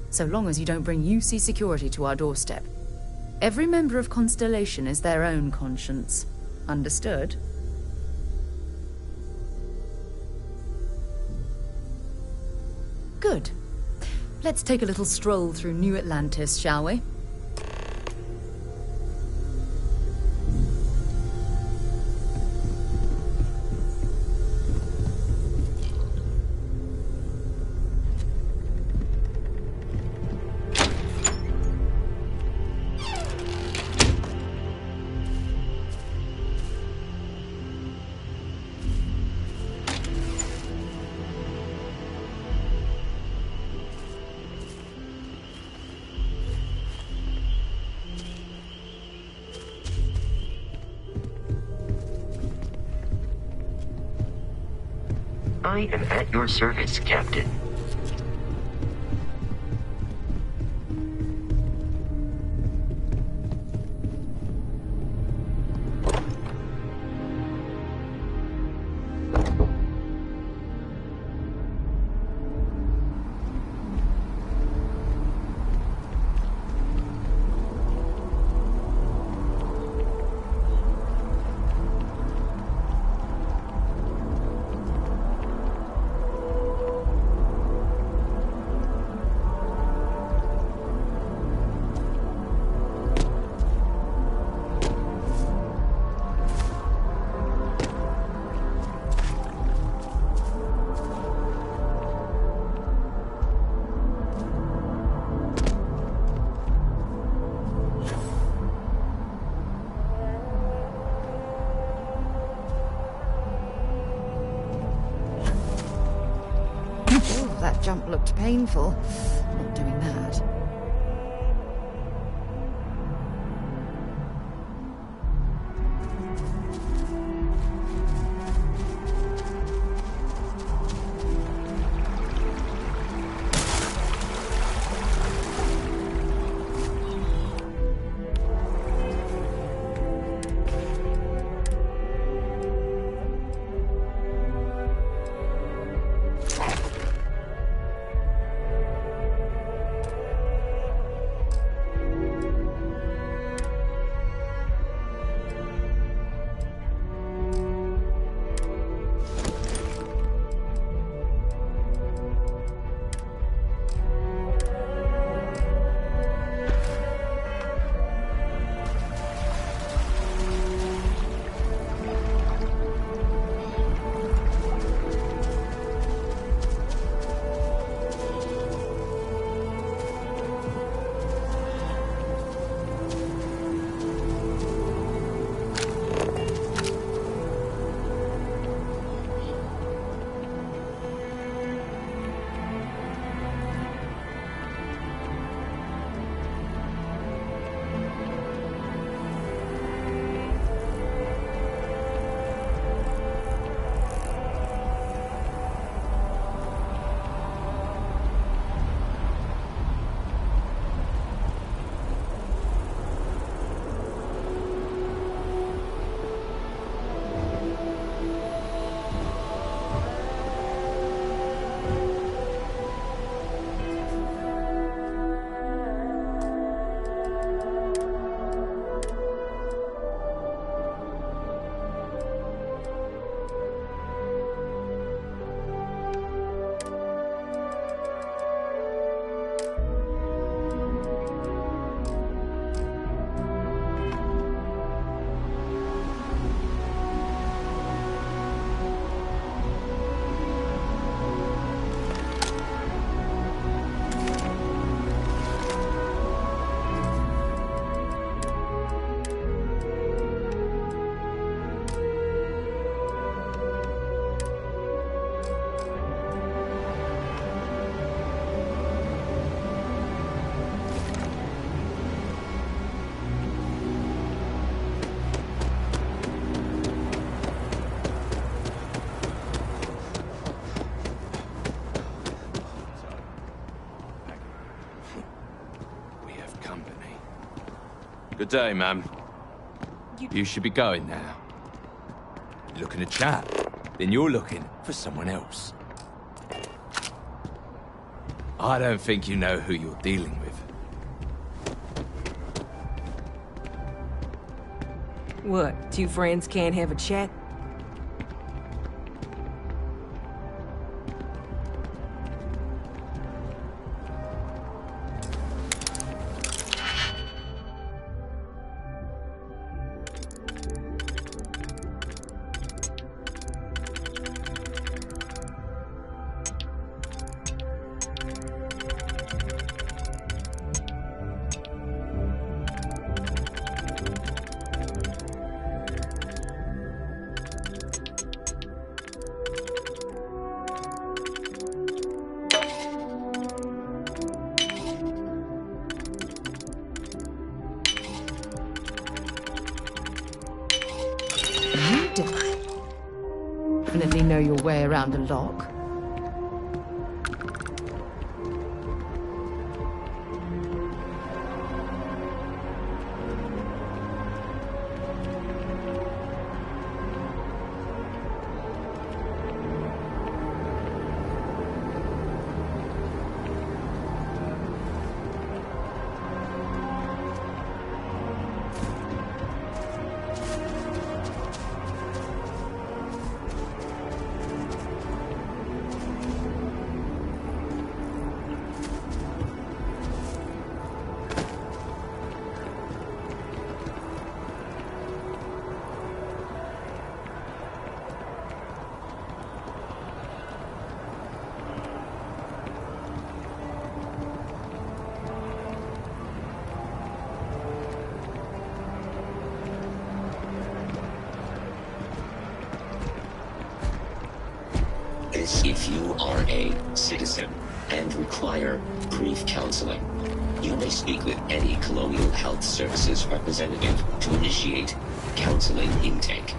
So long as you don't bring UC security to our doorstep. Every member of Constellation is their own conscience. Understood? Good. Let's take a little stroll through New Atlantis, shall we? I am at your service, Captain. That jump looked painful. Not doing that. Good day, ma'am. You should be going now. You're looking to chat, then you're looking for someone else. I don't think you know who you're dealing with. What, two friends can't have a chat? know your way around a lock. As if you are a citizen and require brief counseling, you may speak with any Colonial Health Services representative to initiate counseling intake.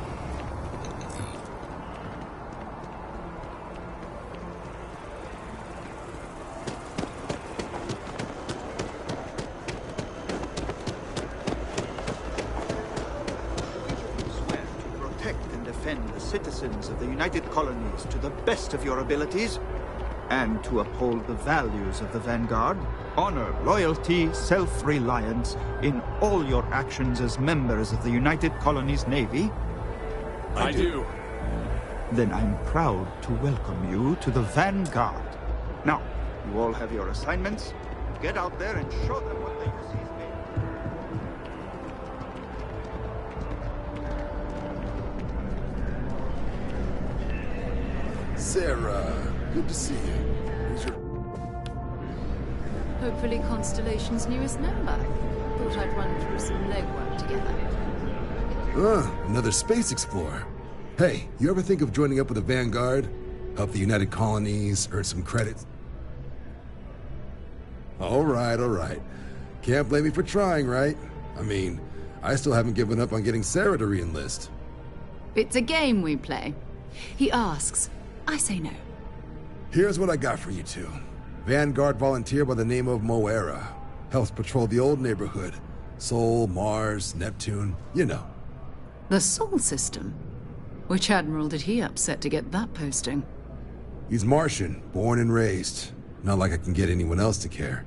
Citizens of the United Colonies to the best of your abilities, and to uphold the values of the Vanguard, honor, loyalty, self-reliance in all your actions as members of the United Colonies Navy? I do. Then I'm proud to welcome you to the Vanguard. Now, you all have your assignments. Get out there and show them what the UC is made of. Sarah, good to see you. Who's your... Hopefully Constellation's newest member. Thought I'd run through some legwork together. Another space explorer. Hey, you ever think of joining up with the Vanguard? Help the United Colonies, earn some credits? All right. Can't blame me for trying, right? I mean, I still haven't given up on getting Sarah to re-enlist. It's a game we play. He asks, I say no. Here's what I got for you two. Vanguard volunteer by the name of Moera. Helps patrol the old neighborhood. Sol, Mars, Neptune, you know. The Sol system? Which admiral did he upset to get that posting? He's Martian, born and raised. Not like I can get anyone else to care.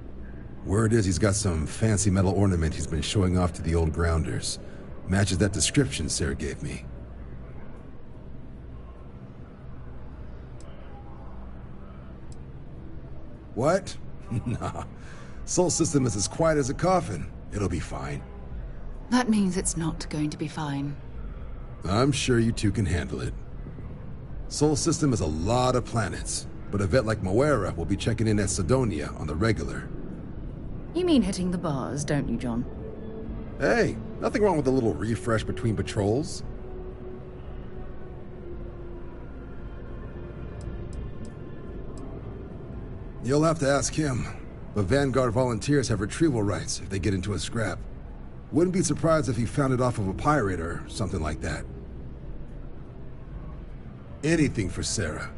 Word is he's got some fancy metal ornament he's been showing off to the old grounders. Matches that description Sarah gave me. What? Nah. Sol system is as quiet as a coffin. It'll be fine. That means it's not going to be fine. I'm sure you two can handle it. Sol system has a lot of planets, but a vet like Moera will be checking in at Sidonia on the regular. You mean hitting the bars, don't you, John? Hey, nothing wrong with a little refresh between patrols. You'll have to ask him, but Vanguard volunteers have retrieval rights if they get into a scrap. Wouldn't be surprised if he found it off of a pirate or something like that. Anything for Sarah.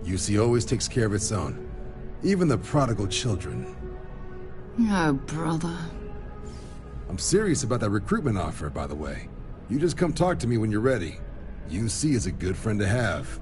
UC always takes care of its own. Even the prodigal children. Oh, brother. I'm serious about that recruitment offer, by the way. You just come talk to me when you're ready. UC is a good friend to have.